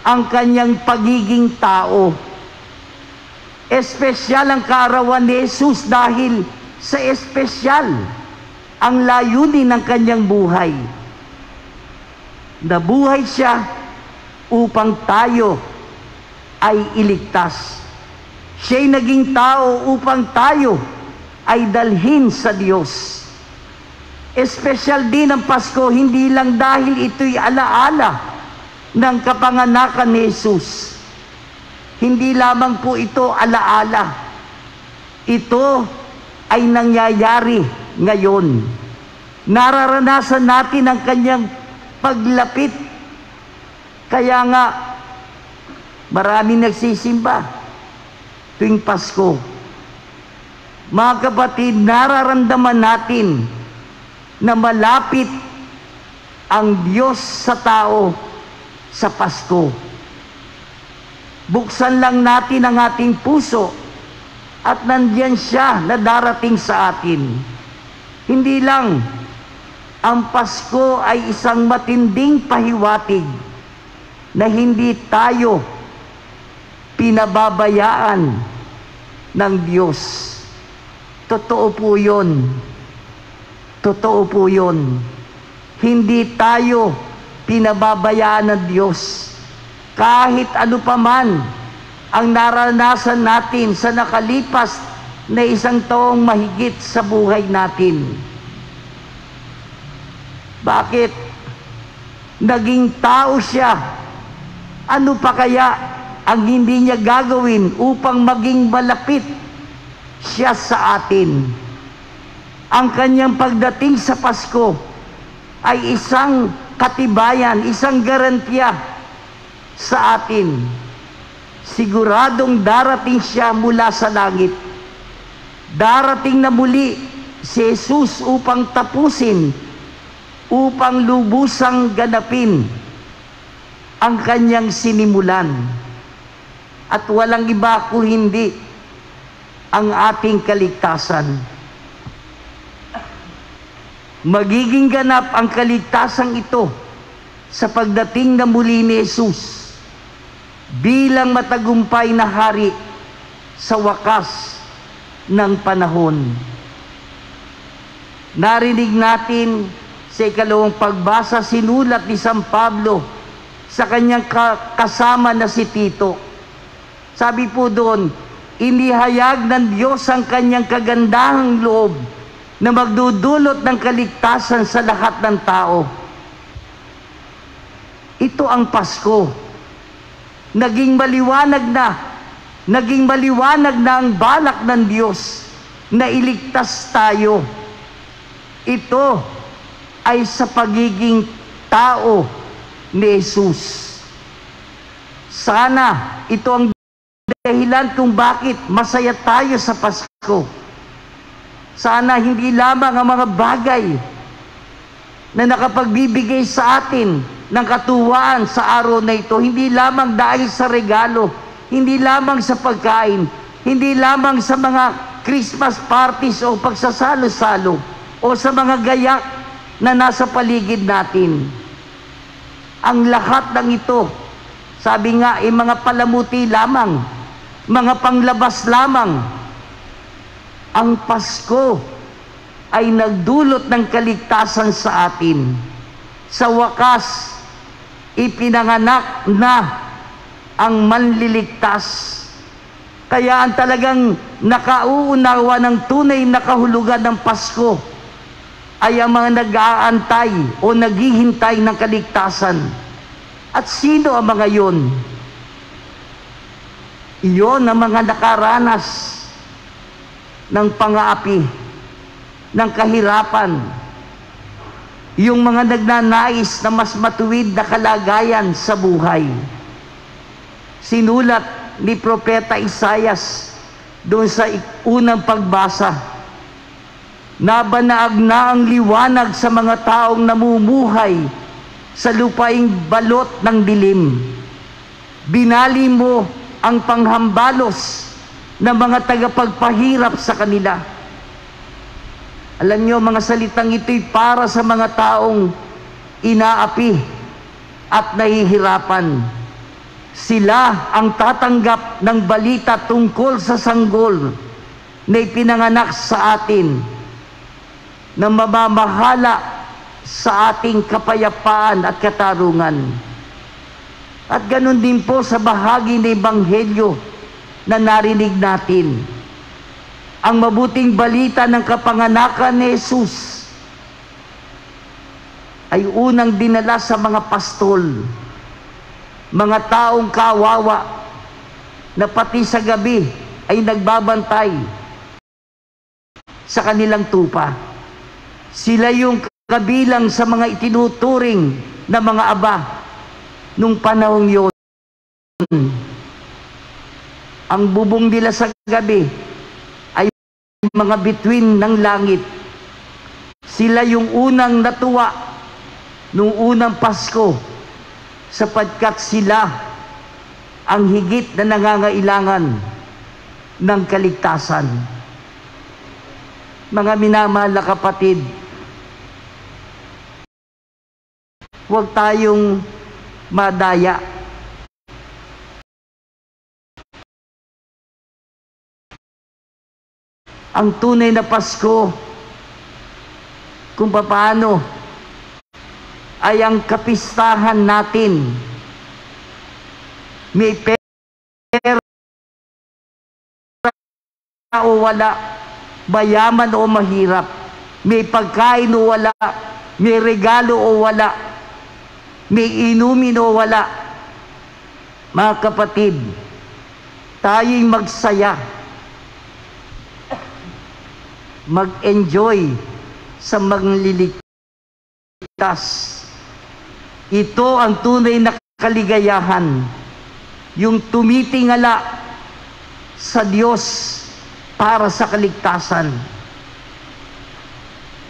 ang Kanyang pagiging tao. Espesyal ang kaarawan ni Jesus dahil sa espesyal ang layunin ng Kanyang buhay. Nabuhay siya upang tayo ay iligtas. Siya'y naging tao upang tayo ay dalhin sa Diyos. Espesyal din ang Pasko, hindi lang dahil ito'y alaala ng kapanganakan ni Jesus. Hindi lamang po ito alaala. Ito ay nangyayari ngayon. Nararanasan natin ang Kanyang paglapit. Kaya nga, maraming nagsisimba tuwing Pasko. Mga kapatid, nararamdaman natin na malapit ang Diyos sa tao sa Pasko. Buksan lang natin ang ating puso at nandiyan siya na darating sa atin. Hindi lang ang Pasko ay isang matinding pahiwatig na hindi tayo pinababayaan ng Diyos. Totoo po yun. Totoo po yun. Hindi tayo pinababayaan ng Diyos. Kahit ano paman ang naranasan natin sa nakalipas na isang taong mahigit sa buhay natin. Bakit? Naging tao siya. Ano pa kaya ang hindi niya gagawin upang maging malapit siya sa atin? Ang Kanyang pagdating sa Pasko ay isang katibayan, isang garantiya sa atin. Siguradong darating siya mula sa langit. Darating na muli si Jesus upang tapusin, upang lubusang ganapin ang Kanyang sinimulan. At walang iba kung hindi ang ating kaligtasan. Magiging ganap ang kaligtasan ito sa pagdating na muli ni Jesus bilang matagumpay na hari sa wakas ng panahon. Narinig natin sa ikalawang pagbasa, sinulat ni San Pablo sa kanyang kasama na si Tito. Sabi po doon, inihayag ng Diyos ang Kanyang kagandahang loob na magdudulot ng kaligtasan sa lahat ng tao. Ito ang Pasko. Naging maliwanag na ang balak ng Diyos na iligtas tayo. Ito ay sa pagiging tao ni Jesus. Sana ito ang dahilan kung bakit masaya tayo sa Pasko. Sana hindi lamang ang mga bagay na nakapagbibigay sa atin ng katuwaan sa araw na ito, hindi lamang dahil sa regalo, hindi lamang sa pagkain, hindi lamang sa mga Christmas parties o pagsasalo-salo o sa mga gayak na nasa paligid natin. Ang lahat ng ito, sabi nga, mga palamuti lamang, mga panglabas lamang ang Pasko ay nagdulot ng kaligtasan sa atin. Sa wakas, ipinanganak na ang manliligtas. Kaya ang talagang nakauunawa ng tunay na kahulugan ng Pasko ay ang mga nag-aantay o naghihintay ng kaligtasan. At sino ang mga yun? Iyon ang mga nakaranas ng pang-aapi, ng kahirapan, yung mga nagnanais na mas matuwid na kalagayan sa buhay. Sinulat ni Propeta Isaias doon sa unang pagbasa, nabanaag na ang liwanag sa mga taong namumuhay sa lupaing balot ng dilim. Binali mo ang panghambalos ng mga tagapagpahirap sa kanila. Alam niyo, mga salitang ito'y para sa mga taong inaapi at nahihirapan. Sila ang tatanggap ng balita tungkol sa sanggol na ipinanganak sa atin, na mamamahala sa ating kapayapaan at katarungan. At ganun din po sa bahagi ng Ebanghelyo na narinig natin. Ang mabuting balita ng kapanganakan ni Jesus ay unang dinala sa mga pastol, mga taong kawawa na pati sa gabi ay nagbabantay sa kanilang tupa. Sila yung kabilang sa mga itinuturing na mga aba nung panahong yun. Ang bubong nila sa gabi ay mga bituin ng langit. Sila yung unang natuwa nung unang Pasko, sapagkat sila ang higit na nangangailangan ng kaligtasan. Mga minamahal na kapatid, huwag tayong madaya. Ang tunay na Pasko, kung paano ay ang kapistahan natin. May pera o wala, mayaman o mahirap, may pagkain o wala, may regalo o wala, may inumin o wala. Mga kapatid, tayo'y magsaya, mag-enjoy sa magliligtas. Ito ang tunay na kaligayahan, yung tumitingala sa Diyos para sa kaligtasan.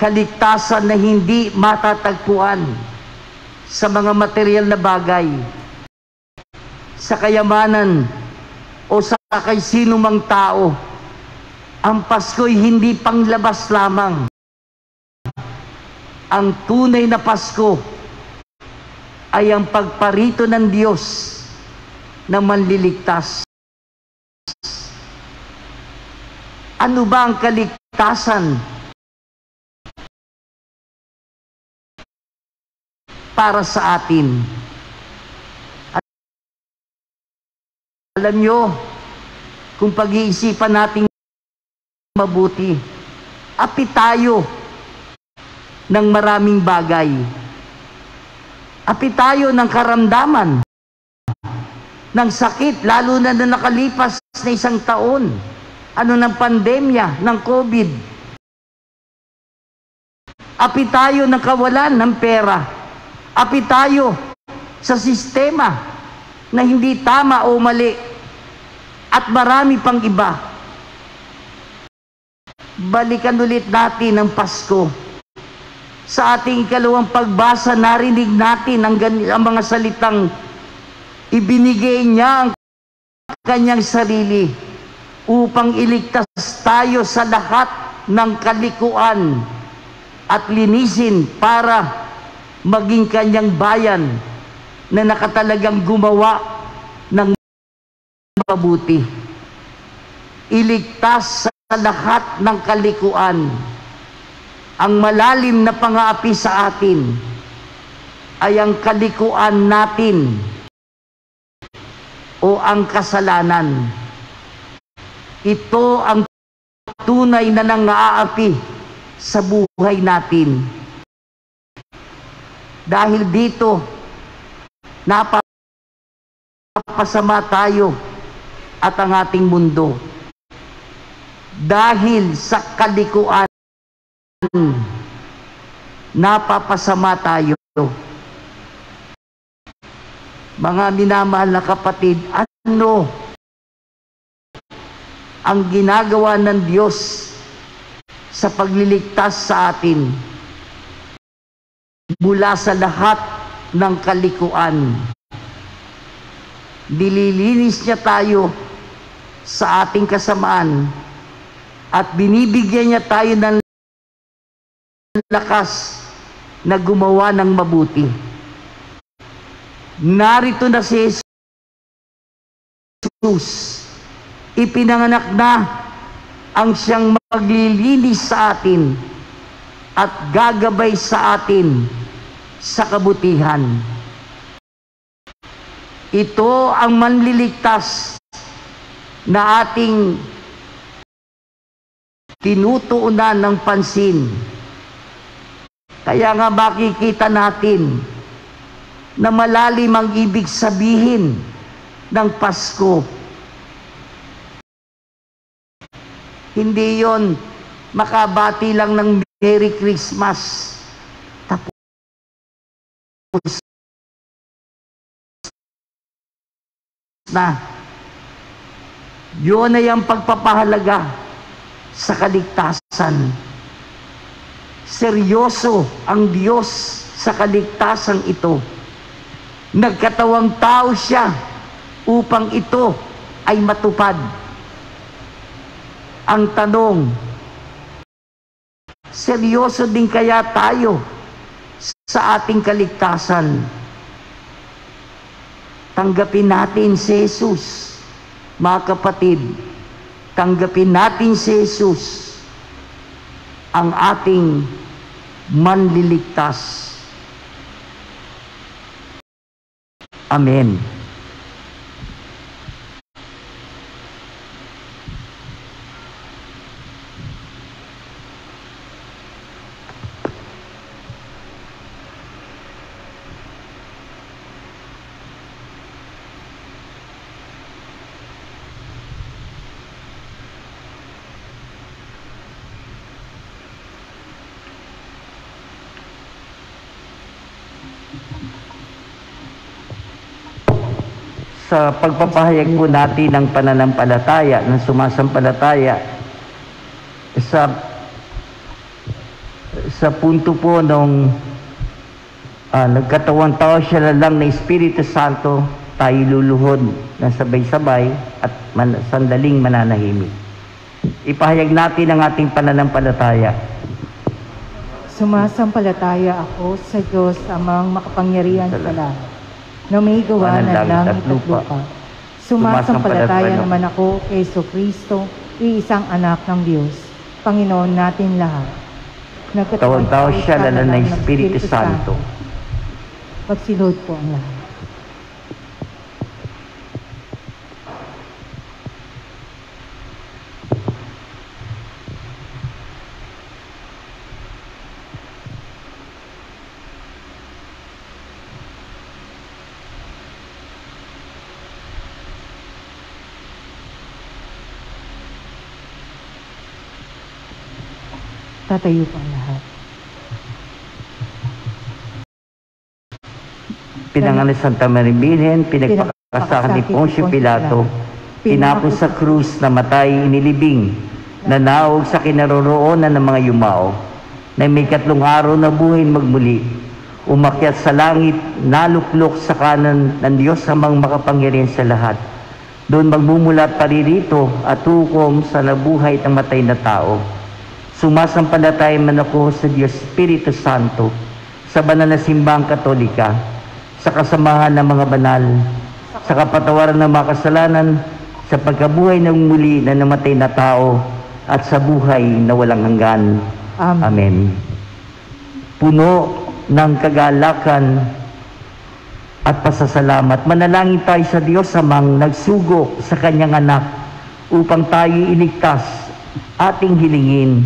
Kaligtasan na hindi matatagpuan sa mga material na bagay, sa kayamanan, o sa kay sino mang tao. Ang Pasko'y hindi panglabas lamang. Ang tunay na Pasko ay ang pagparito ng Diyos na manliligtas. Ano ba ang kaligtasan para sa atin? Alam nyo, kung pag-iisipan natin mabuti, api tayo ng maraming bagay. Api tayo ng karamdaman, ng sakit, lalo na nakalipas na isang taon. Ano ng pandemya, ng COVID. Api tayo ng kawalan ng pera. Api tayo sa sistema na hindi tama o mali. At marami pang iba. Balikan ulit natin ang Pasko. Sa ating ikalawang pagbasa, narinig natin ang mga salitang ibinigay niya ang kanyang sarili upang iligtas tayo sa lahat ng kalikuan at linisin para maging kanyang bayan na nakatalagang gumawa ng mabuti. Iligtas sa lahat ng kalikuan, ang malalim na pang-aapi sa atin ay ang kalikuan natin o ang kasalanan. Ito ang tunay na nang-aapi sa buhay natin. Dahil dito, napapasama tayo at ang ating mundo. Dahil sa kalikuan, napapasama tayo. Mga minamahal na kapatid, ano ang ginagawa ng Diyos sa pagliligtas sa atin mula sa lahat ng kalikuan? Nililinis niya tayo sa ating kasamaan at binibigyan niya tayo ng lakas na gumawa ng mabuti. Narito na si Jesus. Ipinanganak na ang siyang maglilinis sa atin at gagabay sa atin sa kabutihan. Ito ang manliligtas na ating tinutuunan ng pansin. Kaya nga makikita natin na malalim ang ibig sabihin ng Pasko. Hindi yon makabati lang ng Merry Christmas. Tapos na. Yun ay ang pagpapahalaga sa kaligtasan. Seryoso ang Diyos sa kaligtasan ito. Nagkatawang tao siya upang ito ay matupad. Ang tanong, seryoso din kaya tayo sa ating kaligtasan? Tanggapin natin si Jesus, mga kapatid. Tanggapin natin si Jesus, ang ating manliligtas. Amen. Sa pagpapahayag po natin ng pananampalataya, ng sumasampalataya, sa punto po nung nagkatawang tao siya lang na Espiritu Santo, tayo luluhod na sabay-sabay at sandaling mananahimik. Ipahayag natin ang ating pananampalataya. Sumasampalataya ako sa Diyos amang makapangyarihan sa lahat, na may gawa ng langit at lupa. Sumasampalataya naman ako kay Jesucristo, iisang anak ng Diyos, Panginoon natin lahat. Nagkatawang tao siya lalo ng Espiritu Santo. Magsilod po ang lahat. Tatayo po ang lahat. Pinangalan ni Santa Maria Birhen, pinagpakasakan ni Poncio Pilato, tinapos sa krus, namatay, inilibing, nanawag sa kinaroroonan ng mga yumao, na may 3 araw na buhay magmuli, umakyat sa langit, naluklok sa kanan ng Diyos amang makapangyarihan sa lahat. Doon magmumulat paririto at hukom sa nabuhay ng matay na tao. Sumasampalataya man ako sa Diyos Espiritu Santo, sa banal na simbahang Katolika, sa kasamahan ng mga banal, sa kapatawaran ng mga kasalanan, sa pagkabuhay ng muli na namatay na tao, at sa buhay na walang hanggan. Amen. Amen. Puno ng kagalakan at pasasalamat, manalangin tayo sa Diyos Amang nagsugo sa kanyang anak upang tayo iligtas. Ating hilingin,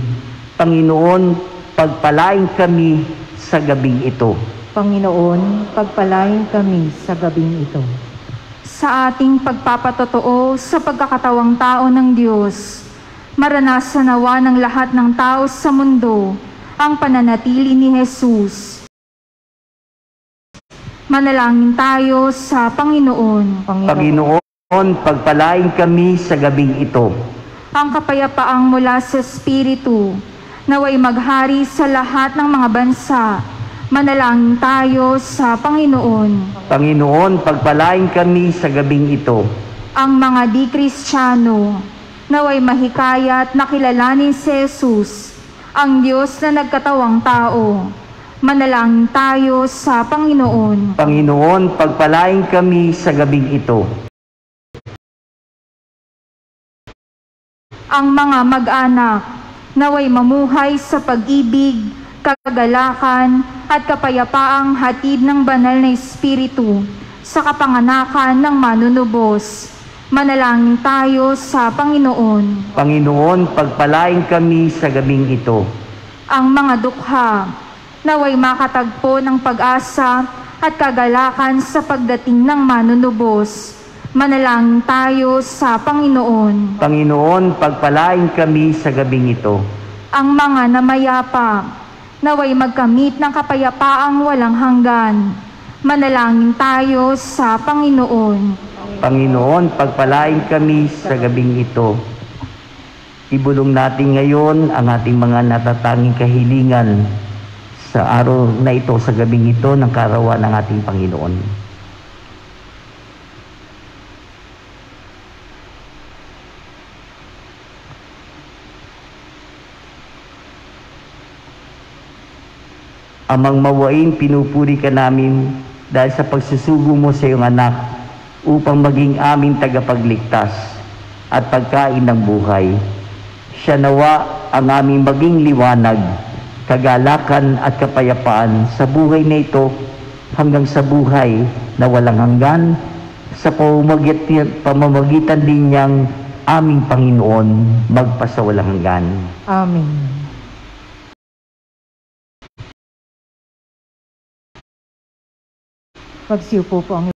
Panginoon, pagpalain kami sa gabing ito. Panginoon, pagpalain kami sa gabing ito. Sa ating pagpapatotoo sa pagkakatawang tao ng Diyos, maranasan nawa ng lahat ng tao sa mundo ang pananatili ni Jesus. Manalangin tayo sa Panginoon. Panginoon, pagpalain kami sa gabing ito. Ang kapayapaang mula sa Espiritu, naway maghari sa lahat ng mga bansa. Manalangin tayo sa Panginoon. Panginoon, pagpalain kami sa gabing ito. Ang mga di-Kristiyano, naway mahikayat na kilalanin si Jesus, ang Diyos na nagkatawang tao. Manalangin tayo sa Panginoon. Panginoon, pagpalain kami sa gabing ito. Ang mga mag-anak, naway mamuhay sa pag-ibig, kagalakan, at kapayapaang hatid ng banal na Espiritu sa kapanganakan ng manunubos. Manalangin tayo sa Panginoon. Panginoon, pagpalain kami sa gabing ito. Ang mga dukha, naway makatagpo ng pag-asa at kagalakan sa pagdating ng manunubos. Manalangin tayo sa Panginoon. Panginoon, pagpalain kami sa gabing ito. Ang mga namayapa, naway magkamit ng kapayapaang walang hanggan. Manalangin tayo sa Panginoon. Panginoon, pagpalain kami sa gabing ito. Ibulong natin ngayon ang ating mga natatanging kahilingan sa araw na ito, sa gabing ito ng karawan ng ating Panginoon. Amang mawain, pinupuri ka namin dahil sa pagsusugo mo sa iyong anak upang maging aming tagapagligtas at pagkain ng buhay. Siya nawa ang aming maging liwanag, kagalakan at kapayapaan sa buhay na ito hanggang sa buhay na walang hanggan, sa pamamagitan din niyang aming Panginoon magpasawalang hanggan. Amen. Magsiupo po ang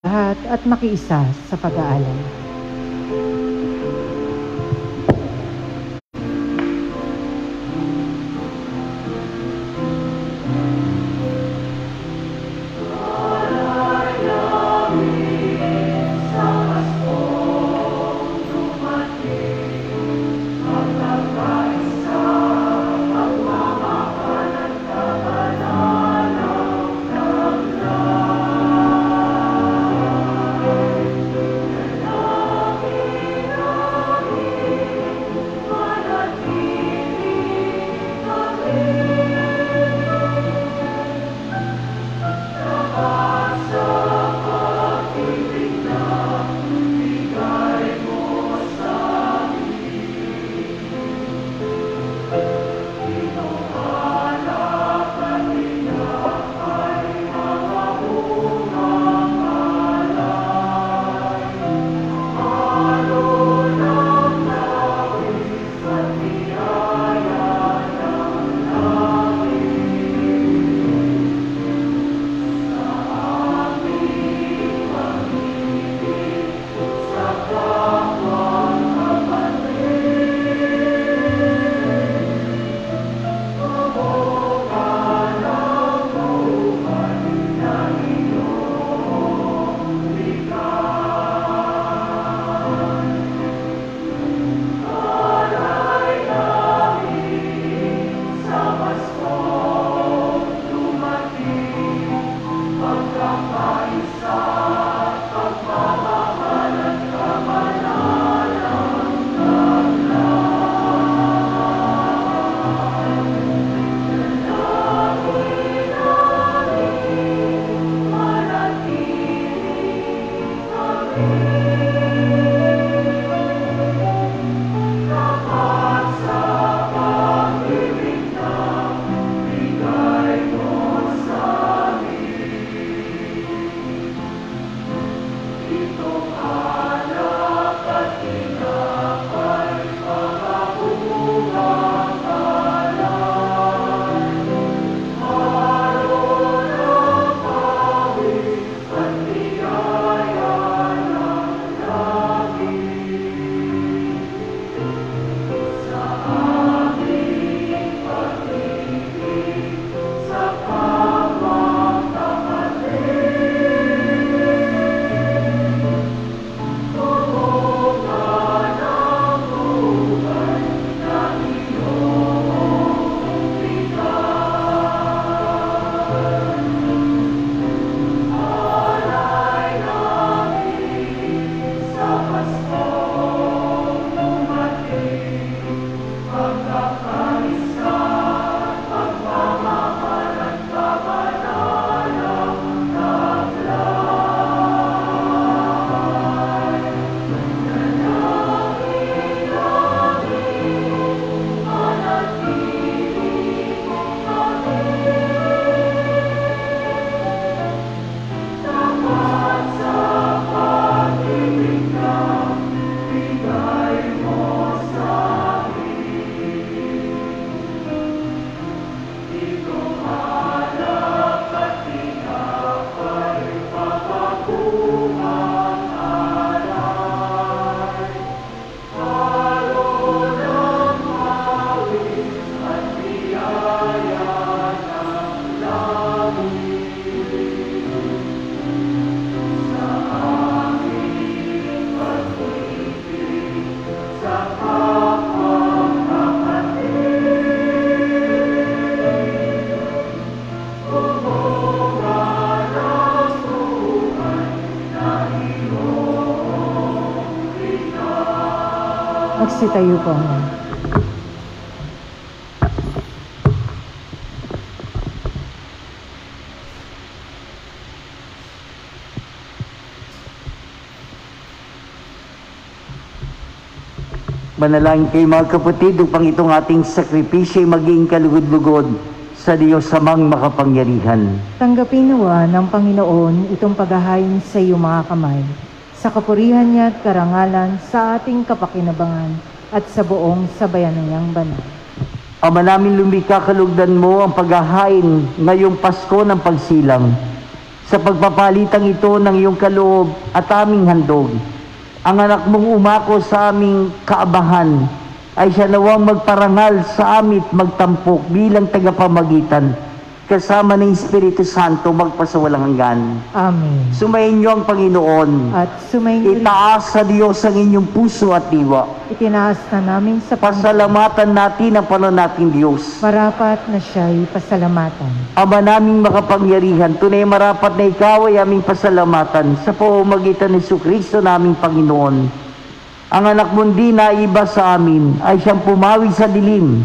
lahat at makiisa sa pag-aalay. Magsitayo po. Manalangin kayo mga kapatid upang itong ating sakripisyo ay maging kalugod-lugod sa Diyos samang makapangyarihan. Tanggapin nawa ng Panginoon itong paghahain sa iyong mga kamay, sa kapurihan niya at karangalan sa ating kapakinabangan at sa buong sabayan niyang banal. Ama namin lumikha, kalugdan mo ang paghahain ngayong Pasko ng pagsilang. Sa pagpapalitang ito ng iyong kaloob at aming handog, ang anak mong umako sa aming kaabahan ay siya nawang magparangal sa amit magtampok bilang tagapamagitan kasama ng Espiritu Santo magpasawalang hanggan. Amen. Sumayin niyo ang Panginoon. At sumayin Itaas sa Diyos ang inyong puso at diwa. itinaas na namin sa Pasalamatan natin ang Panginoon nating Diyos. marapat na siya'y pasalamatan. Ama naming makapangyarihan, tunay marapat na ikaw ay aming pasalamatan sa pamamagitan ni Jesucristo naming Panginoon. Ang anak mong di naiba sa amin ay siyang pumawi sa dilim.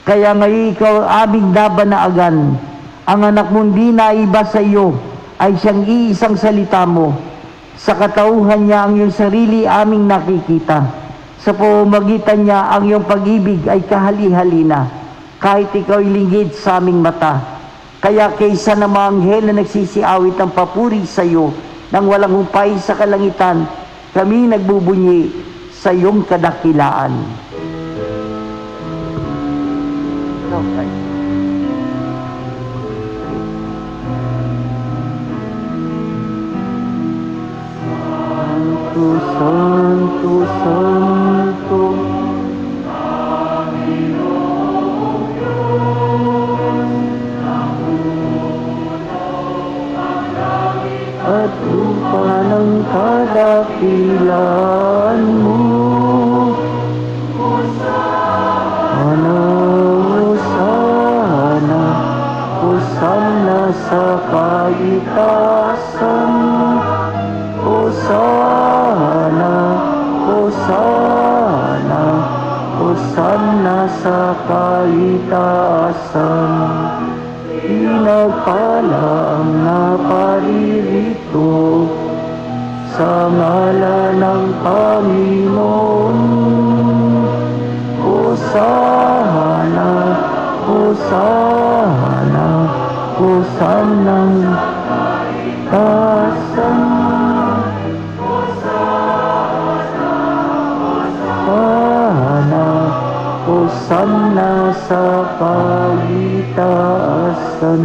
Kaya ngayon ikaw aming nabanaagan. Ang anak mong di naiba sa iyo ay siyang iisang salita mo. Sa katauhan niya ang iyong sarili aming nakikita. Sa pamamagitan niya ang iyong pag-ibig ay kahali-halina. Kahit ikaw lingid sa aming mata. Kaya kaysa na mga anghel na nagsisiawit ang papuri sa iyo nang walang humpay sa kalangitan, kami nagbubunyi sa iyong kadakilaan. Okay. Santo, Santo, at lupa ng kadakilaan mo. Hosana, Hosana, Hosana sa kaitasan. Hosana, Hosana, Hosana sa kaitasan. Pinagpala ang naparirito sa ngalan ng Panginoon. Hosana, Hosana, Hosana kaitasan. Hosana sa kaitaasan.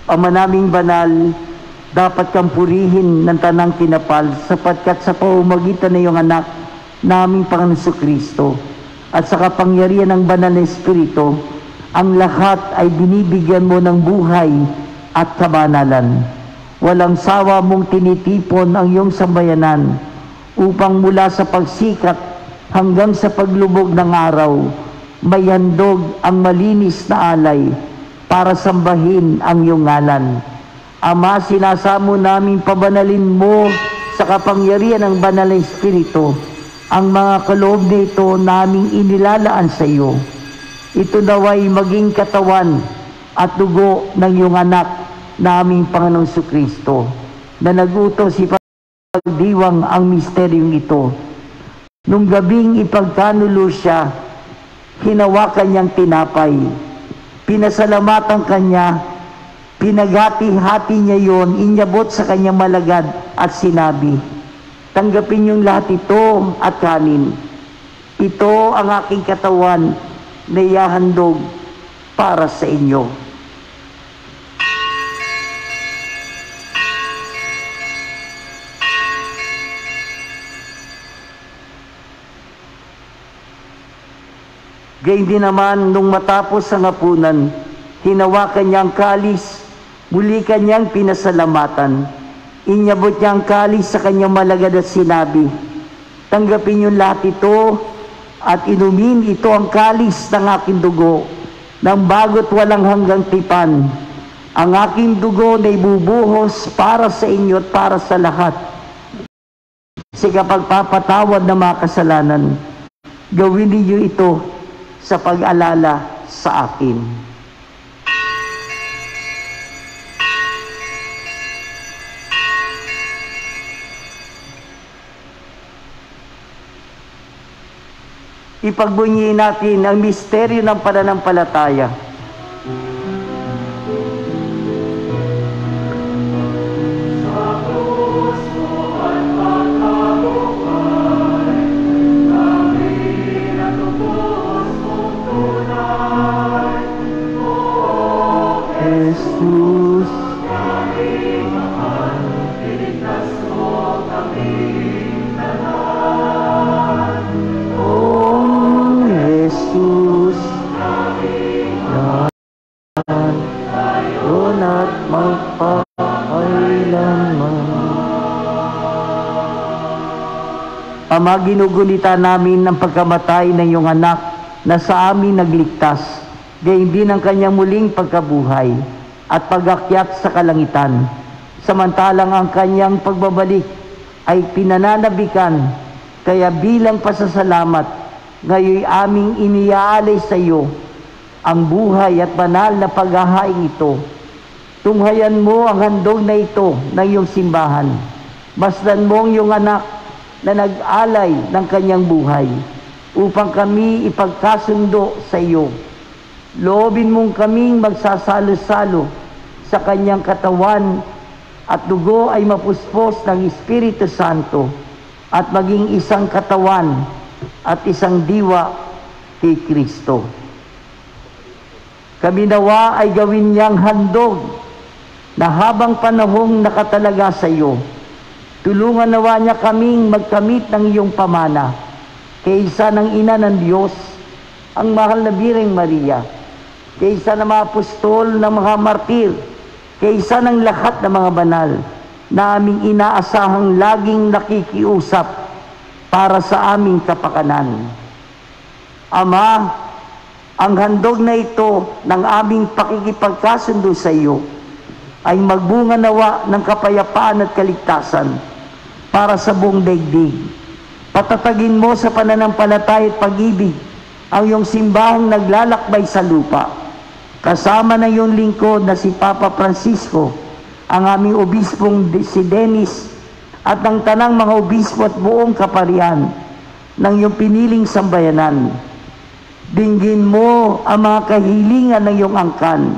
Ama naming banal, dapat kang purihin ng tanang kinapal sapagkat sa pamamagitan ng iyong anak naming Panginoon Jesucristo at sa kapangyarihan ng banal na Espiritu, ang lahat ay binibigyan mo ng buhay at kabanalan. Walang sawa mong tinitipon ang iyong sambayanan upang mula sa pagsikat hanggang sa paglubog ng araw, may handog ang malinis na alay para sambahin ang iyong ngalan. Ama, sinasamo namin pabanalin mo sa kapangyarihan ng banal na Espiritu ang mga kaloob nito naming inilalaan sa iyo. Ito naway maging katawan at dugo ng iyong anak naming Panginoong Jesucristo na nagutos ipagdiwang ang misteryong ito. Nung gabing ipagkanulo siya, hinawakan niyang tinapay, pinasalamatan kanya, pinagati-hati niya yon, inyabot sa kanyang malagad at sinabi, tanggapin niyong lahat ito at kanin. Ito ang aking katawan na ihahandog para sa inyo. Gayun din naman, nung matapos ang hapunan, hinawakan niya ang kalis, muli kanyang pinasalamatan. Inyabot niya ang kalis sa kanyang malagad at sinabi, tanggapin niyo lahat ito at inumin, ito ang kalis ng aking dugo, ng bago't walang hanggang tipan. Ang aking dugo na ibubuhos para sa inyo at para sa lahat sa kapagpapatawad ng mga kasalanan. Gawin ninyo ito sa pag-alala sa akin. Ipagbunyi natin ang misteryo ng pananampalataya. Jesus, oh Jesus, yan tayo at magpakailanman. Ama, ginugunita namin ang pagkamatay ng iyong anak na sa amin nagligtas, gayon din ang kanyang muling pagkabuhay at pag-akyat sa kalangitan. Samantalang ang kanyang pagbabalik ay pinananabikan, kaya bilang pasasalamat, ngayon aming iniaalay sa iyo ang buhay at banal na paghahaing ito. Tunghayan mo ang handog na ito ng iyong simbahan. Masdan mo ang iyong anak na nag-alay ng kanyang buhay upang kami ipagkasundo sa iyo. Loobin mong kaming magsasalo-salo sa kanyang katawan at dugo ay mapuspos ng Espiritu Santo at maging isang katawan at isang diwa kay Kristo. Kami nawa ay gawin niyang handog na habang panahong nakatalaga sa iyo. Tulungan nawa niya kaming magkamit ng iyong pamana kaysa ng Ina ng Diyos, ang mahal na Birheng Maria, kaysa ng mga apostol, ng mga martir, kaysa ng lahat ng mga banal na aming inaasahang laging nakikiusap para sa aming kapakanan. Ama, ang handog na ito ng aming pakikipagkasundo sa iyo ay magbunga nawa ng kapayapaan at kaligtasan para sa buong daigdig. Patatagin mo sa pananampalataya at pag-ibig ang iyong simbahang naglalakbay sa lupa, kasama ng iyong lingkod na si Papa Francisco, ang aming obispong si Dennis, at ng tanang mga obispo at buong kaparian ng iyong piniling sambayanan. Dinggin mo ang mga kahilingan ng iyong angkan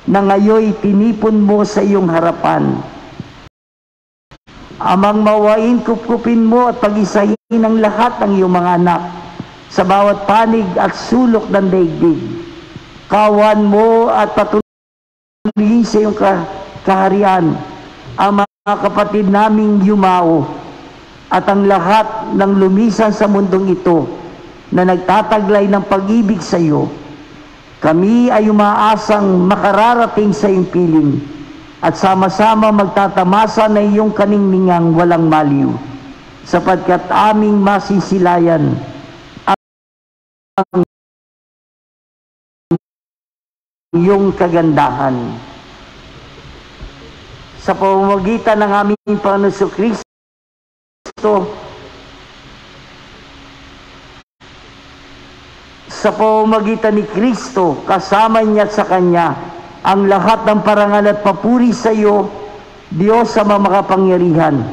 na ngayoy tinipon mo sa iyong harapan. Amang mawain, kupkupin mo at pag-isahin ang lahat ng iyong mga anak sa bawat panig at sulok ng daigdig. Kawan mo at patuloyin sa iyong kaharian ang mga kapatid naming yumao at ang lahat ng lumisan sa mundong ito na nagtataglay ng pag-ibig sa iyo. Kami ay umaasang makararating sa iyong piling at sama-sama magtatamasa na iyong kaningningang walang maliw, sapagkat aming masisilayan ang iyong kagandahan. Sa pamamagitan ng aming Panginoon Kristo, sa pamamagitan ni Kristo, kasama niya at sa Kanya, ang lahat ng parangal at papuri sa iyo, Diyos sa makapangyarihan,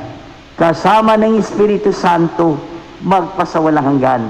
kasama ng Espiritu Santo, magpasawalang hanggan.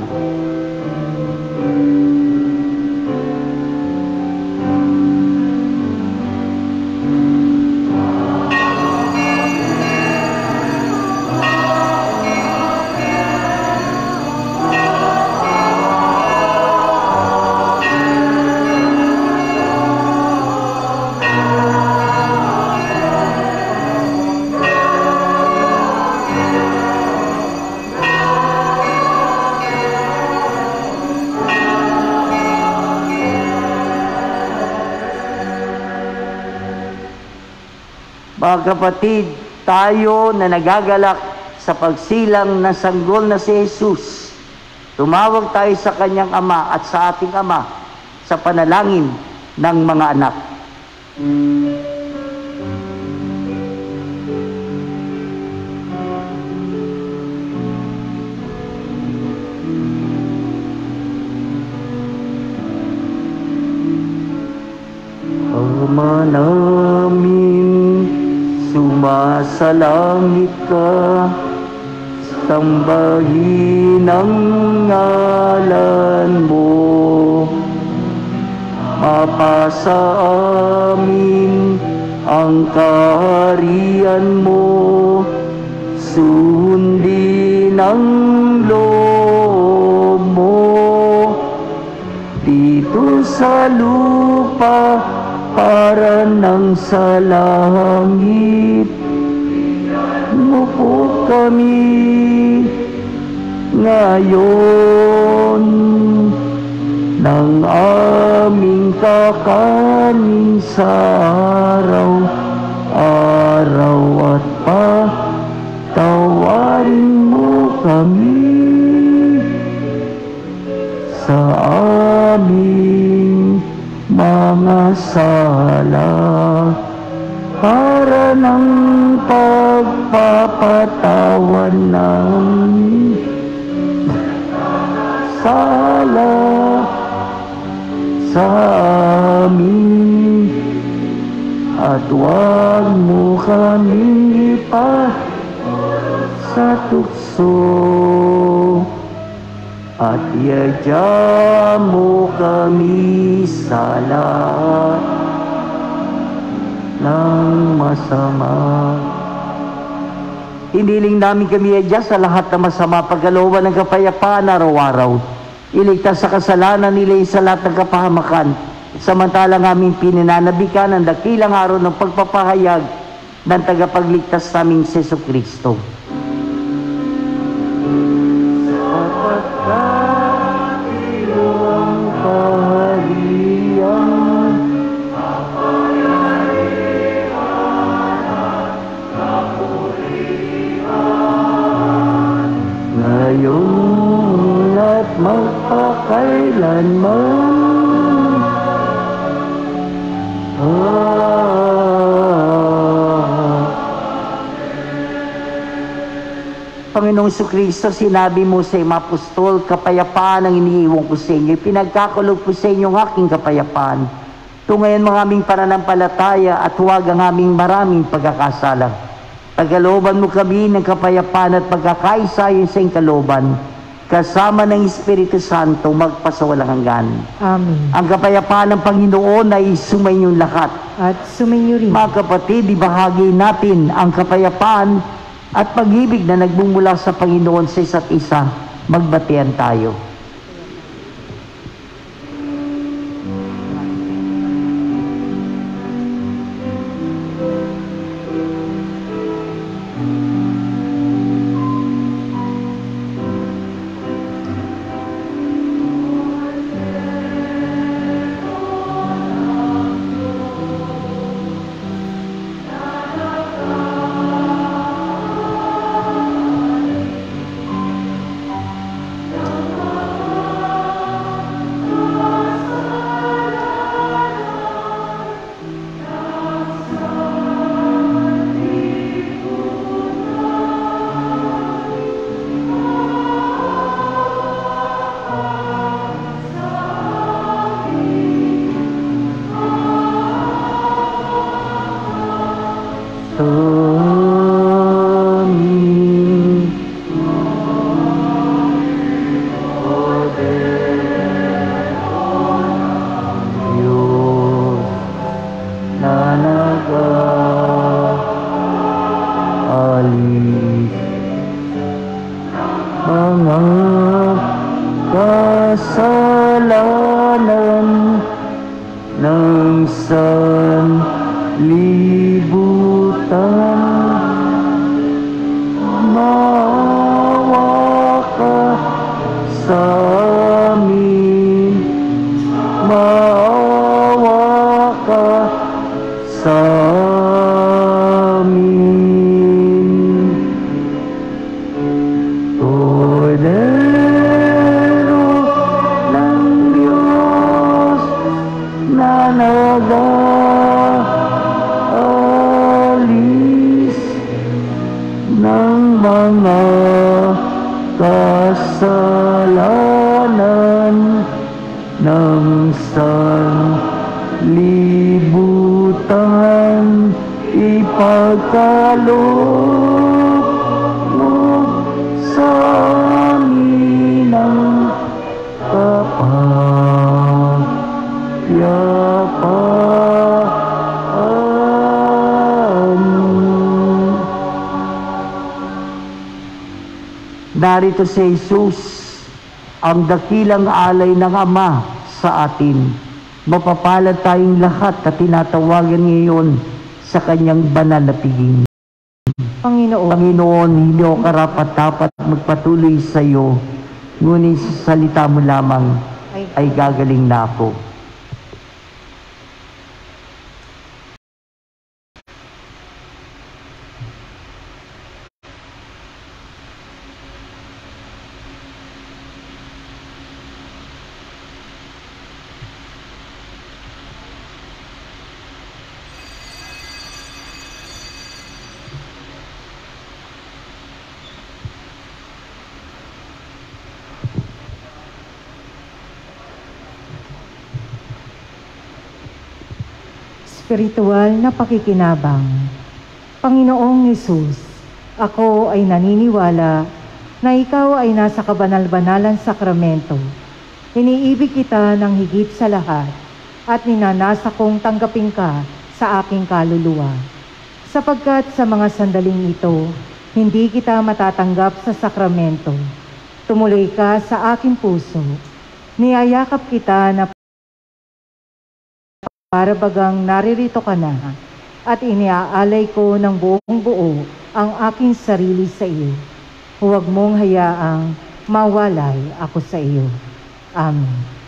Mga kapatid, tayo na nagagalak sa pagsilang ng sanggol na si Jesus, tumawag tayo sa kanyang Ama at sa ating Ama sa panalangin ng mga anak. Ama namin, sumasalangit ka, sambahin ang ngalan mo. Mapasa amin ang kaharian mo, sundin ang loob mo. Dito sa lupa, para nang sa langit, umupo kami ngayon ng aming kakanin sa araw-araw, at patawarin mo kami sa aming mga sala, para ng pagpapatawan ng sala sa amin, at huwag mo kaming ipa sa tukso, at iadya mo kami sa lahat ng masama. Hiniling namin kami iadya sa lahat ng masama, pagkalooban ng kapayapaan araw-araw. Iligtas sa kasalanan nila sa lahat ng kapahamakan, samantalang aming pinananabikan ang dakilang araw ng pagpapahayag ng tagapagligtas naming Jesucristo. Ngayon at magpakailanman. Panginoong Jesucristo, sinabi mo sa mga apostol, kapayapaan ang iniiwan ko sa inyo. Pinagkakalog ko sa inyo ang aking kapayapaan. Tungayan mga aming pananampalataya at huwag ang aming maraming pagkakasala. Pagkalooban mo kami ng kapayapaan at pagkakaisa yun sa iyong kalooban, kasama ng Espiritu Santo magpasawalang hanggan. Amen. Ang kapayapaan ng Panginoon ay sumayinyong lahat. At sumainyo rin. Mga kapatid, ibahagi natin ang kapayapaan at pag-ibig na nagbumula sa Panginoon sa isa't isa. Magbatian tayo. Kasalanan ng sanlibutan, maawa ka sa amin, maawa ka sa amin. Kordero ng Diyos na nag-aalis ng mga kasalanan ng sanlibutan. sanlibutan, ipagkaloob mo sa amin ang kapayapaan. Narito si Jesus, ang dakilang alay ng Ama sa atin. Mapapalad tayong lahat na tinatawagan ngayon sa kanyang banal na piging. Panginoon, hindi ako karapat-dapat magpatuloy sa iyo, ngunit sa salita mo lamang ay gagaling na ako. Spiritual na pakikinabang. Panginoong Hesus, ako ay naniniwala na ikaw ay nasa kabanal-banalang sakramento. Iniibig kita ng higit sa lahat at ninanasa kong tanggapin ka sa aking kaluluwa. Sapagkat sa mga sandaling ito, hindi kita matatanggap sa sakramento. Tumuloy ka sa aking puso. Niyayakap kita na para bagang naririto ka na at iniaalay ko ng buong buo ang aking sarili sa iyo. Huwag mong hayaang mawalay ako sa iyo. Amen.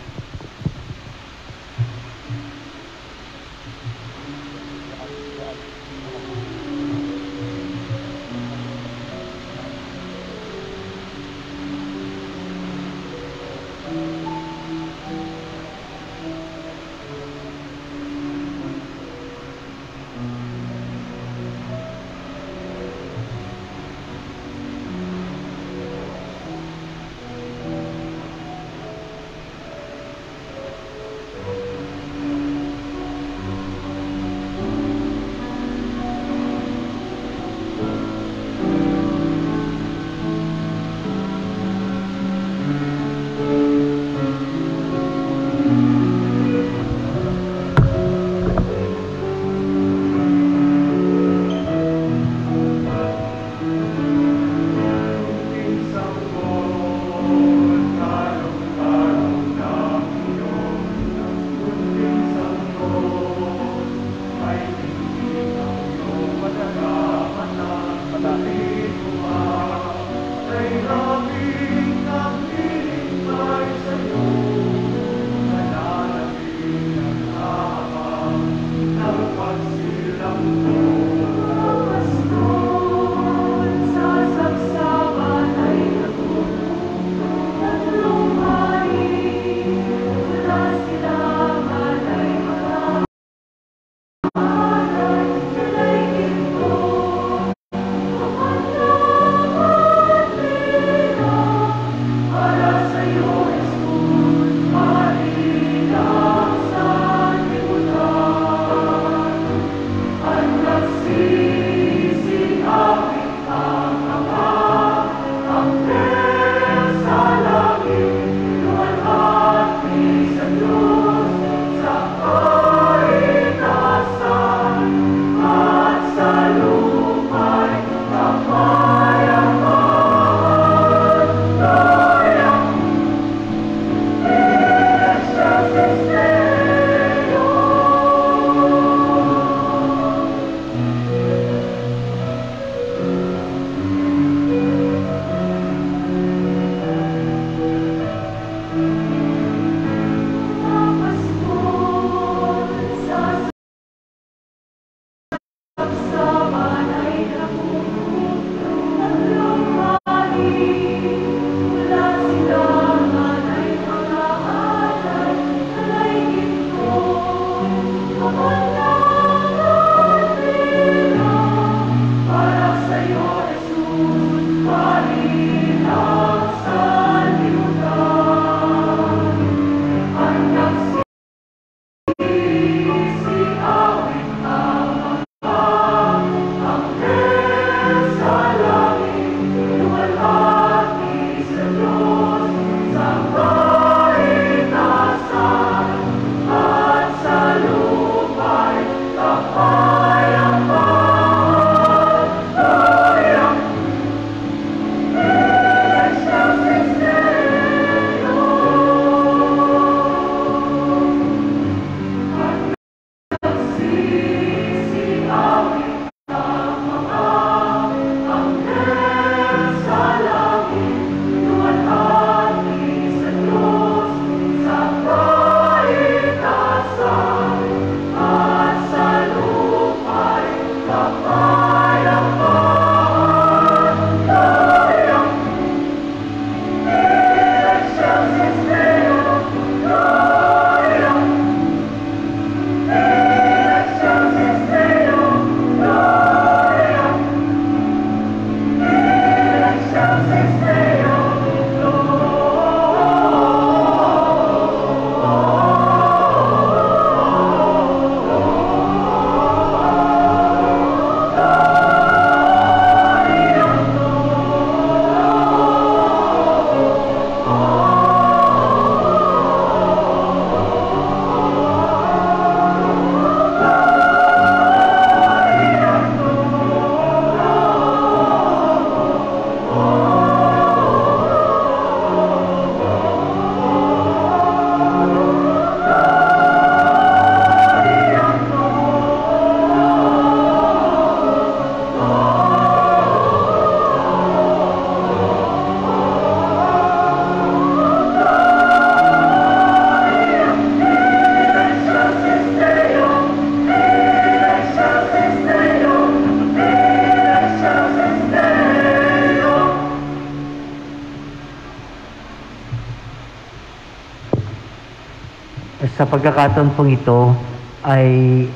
Sa pagkakataon pong ito ay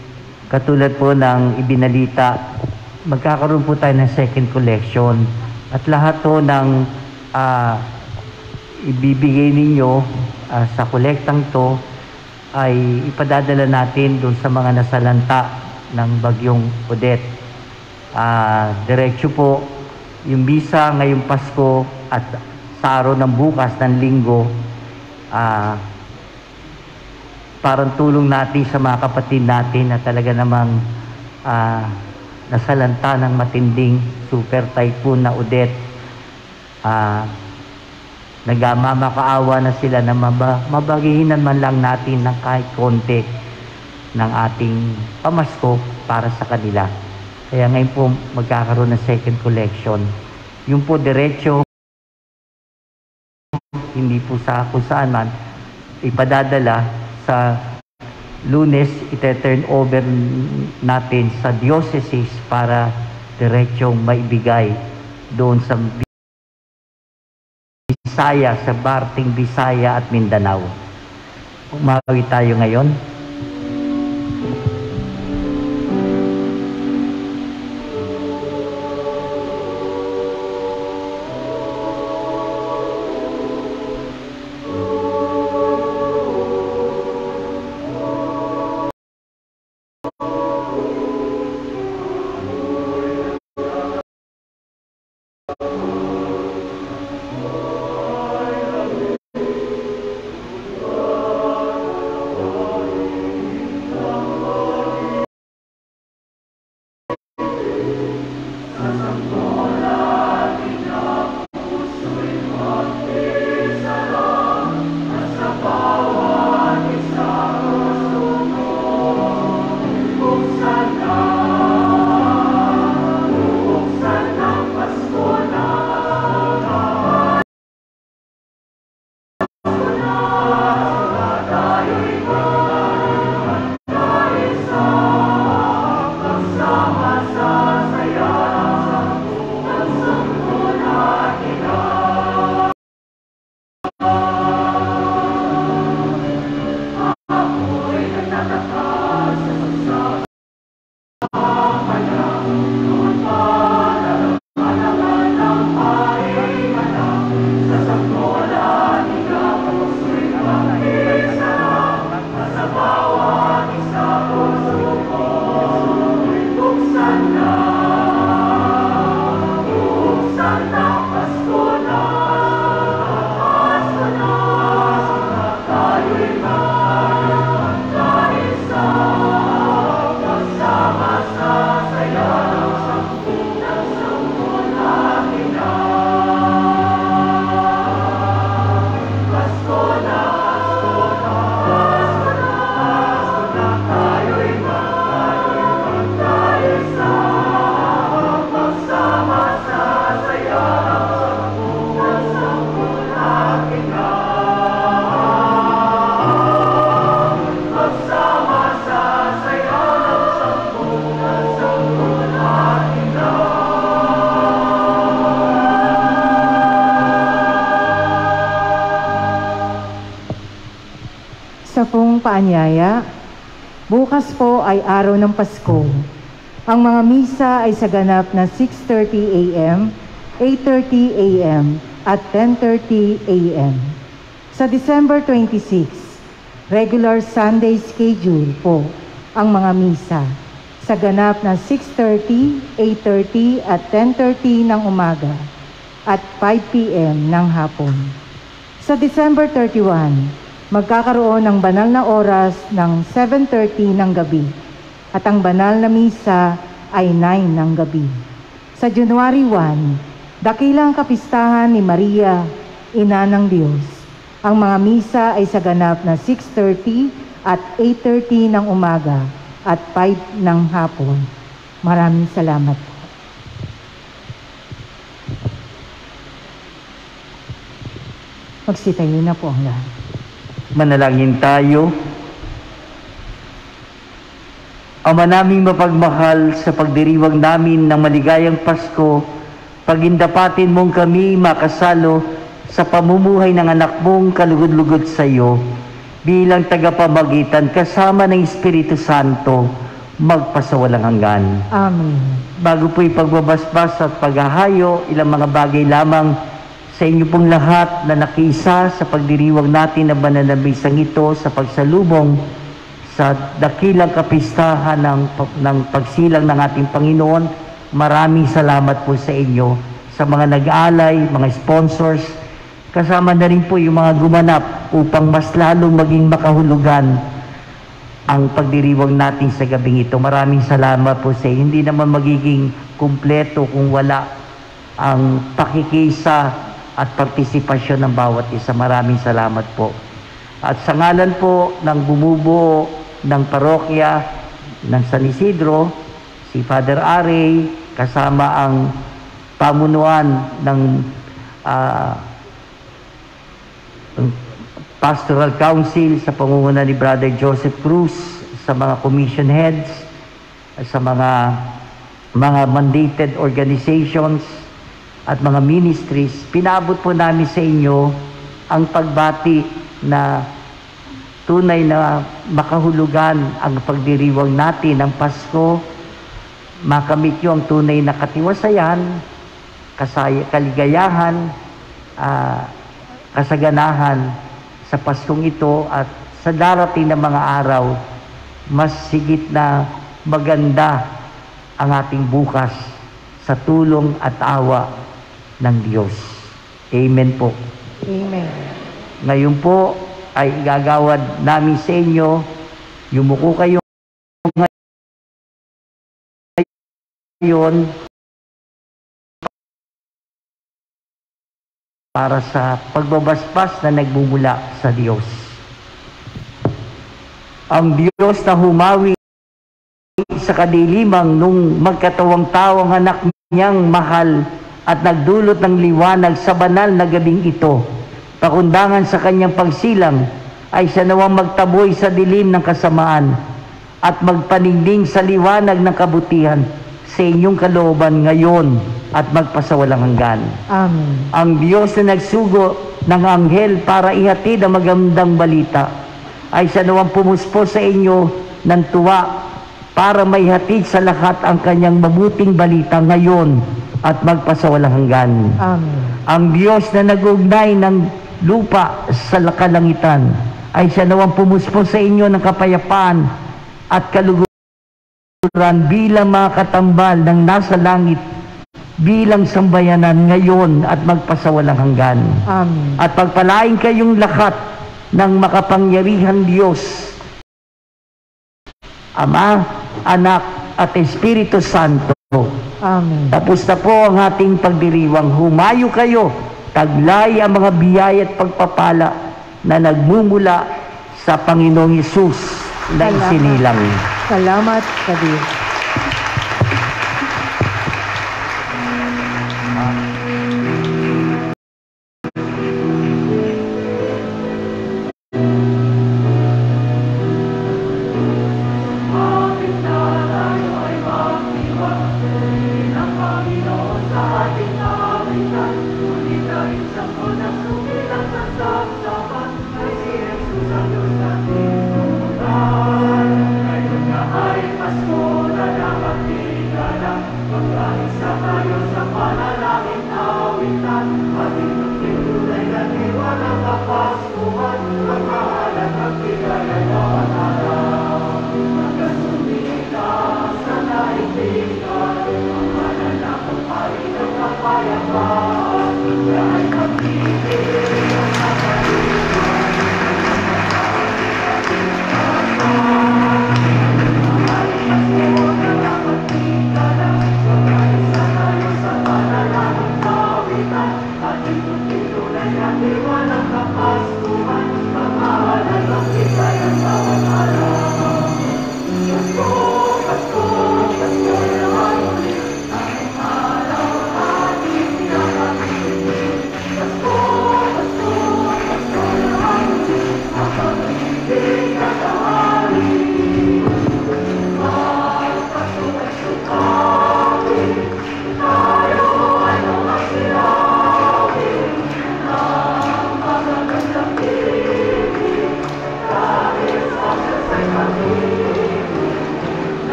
katulad po ng ibinalita, magkakaroon po tayo ng second collection at lahat po ng ibibigay ninyo sa kolektang to ay ipadadala natin doon sa mga nasalanta ng bagyong Odette. Diretso po yung misa ngayong Pasko at sa araw ng bukas ng Linggo, parang tulong natin sa mga kapatid natin na talaga namang nasalanta ng matinding super typhoon na Odette. Nagmamakaawa na sila na mabagihinan man lang natin ng kahit konti ng ating pamasko para sa kanila. Kaya ngayon po magkakaroon ng second collection. Yung po diretso, hindi po sa kung saan man, ipadadala sa Lunes, ite-turn over natin sa diocese para diretsong maibigay doon sa Bisaya, sa Barting Bisaya at Mindanao. Umawi tayo ngayon. Sa pong paanyaya, bukas po ay araw ng Pasko. Ang mga misa ay sa ganap na 6:30 a.m., 8:30 a.m. at 10:30 a.m. Sa December 26, regular Sunday schedule po ang mga misa sa ganap na 6:30, 8:30 at 10:30 ng umaga at 5 p.m. ng hapon. Sa December 31, magkakaroon ng banal na oras ng 7:30 ng gabi at ang banal na misa ay 9 ng gabi. Sa January 1, dakilang kapistahan ni Maria, Ina ng Diyos. Ang mga misa ay sa ganap na 6:30 at 8:30 ng umaga at 5 ng hapon. Maraming salamat po. Magsitayo na po ang lahat. Manalangin tayo. Ama naming mapagmahal, sa pagdiriwang namin ng maligayang Pasko, pagindapatin mong kami makasalo sa pamumuhay ng anak mong kalugod-lugod sa iyo. bilang tagapamagitan kasama ng Espiritu Santo magpasawalang hanggan. Amen. Bago po ipagbabasbas at paghahayo, ilang mga bagay lamang sa inyo pong lahat na nakiisa sa pagdiriwang natin ng bananabisang ito sa pagsalubong sa dakilang kapistahan ng pagsilang ng ating Panginoon. Maraming salamat po sa inyo, sa mga nag-alay, mga sponsors, kasama na rin po yung mga gumanap upang mas lalong maging makahulugan ang pagdiriwang natin sa gabing ito. Maraming salamat po sa inyo. Hindi naman magiging kumpleto kung wala ang pakikisa at partisipasyon ng bawat isa. Maraming salamat po. At sa ngalan po ng bumubuo ng parokya ng San Isidro, si Father Aray, kasama ang pamunuan ng Pastoral Council sa pangunguna ni Brother Joseph Cruz, sa mga commission heads, sa mga mandated organizations at mga ministries, pinabot po namin sa inyo ang pagbati na tunay na makahulugan ang pagdiriwang natin ng Pasko, makamit nyo ang tunay na katiwasayan, kaligayahan, kasaganahan sa Paskong ito, at sa darating na mga araw, mas sigit na maganda ang ating bukas sa tulong at awa ng Diyos. Amen po. Amen. Ngayon po ay igagawad namin sa inyo, yumuko kayo ngayon para sa pagbabasbas na nagmumula sa Diyos. Ang Diyos na humawi sa kadilimang nung magkatawang tao ang anak niyang mahal at nagdulot ng liwanag sa banal na gabing ito, pakundangan sa kanyang pagsilang, ay siya nawang magtaboy sa dilim ng kasamaan at magpaningning sa liwanag ng kabutihan sa inyong kalooban ngayon at magpasawalang hanggan. Amen. Ang Diyos na nagsugo ng anghel para ihatid ang magandang balita, ay siya nawang pumuspo sa inyo ng tuwa para may hatid sa lahat ang kanyang mabuting balita ngayon at magpasawalang hanggan. Amen. Ang Diyos na nag-ugnay ng lupa sa kalangitan, ay siya nawang pumuspo sa inyo ng kapayapaan at kaluguran bilang mga katambal ng nasa langit, bilang sambayanan ngayon at magpasawalang hanggan. Amen. At pagpalain kayong lahat ng makapangyarihan Diyos, Ama, Anak, at Espiritu Santo. Amen. Tapos na po ang ating pagdiriwang. Humayo kayo, taglay ang mga biyaya at pagpapala na nagmumula sa Panginoong Hesus na isinilang. Salamat sa Diyos.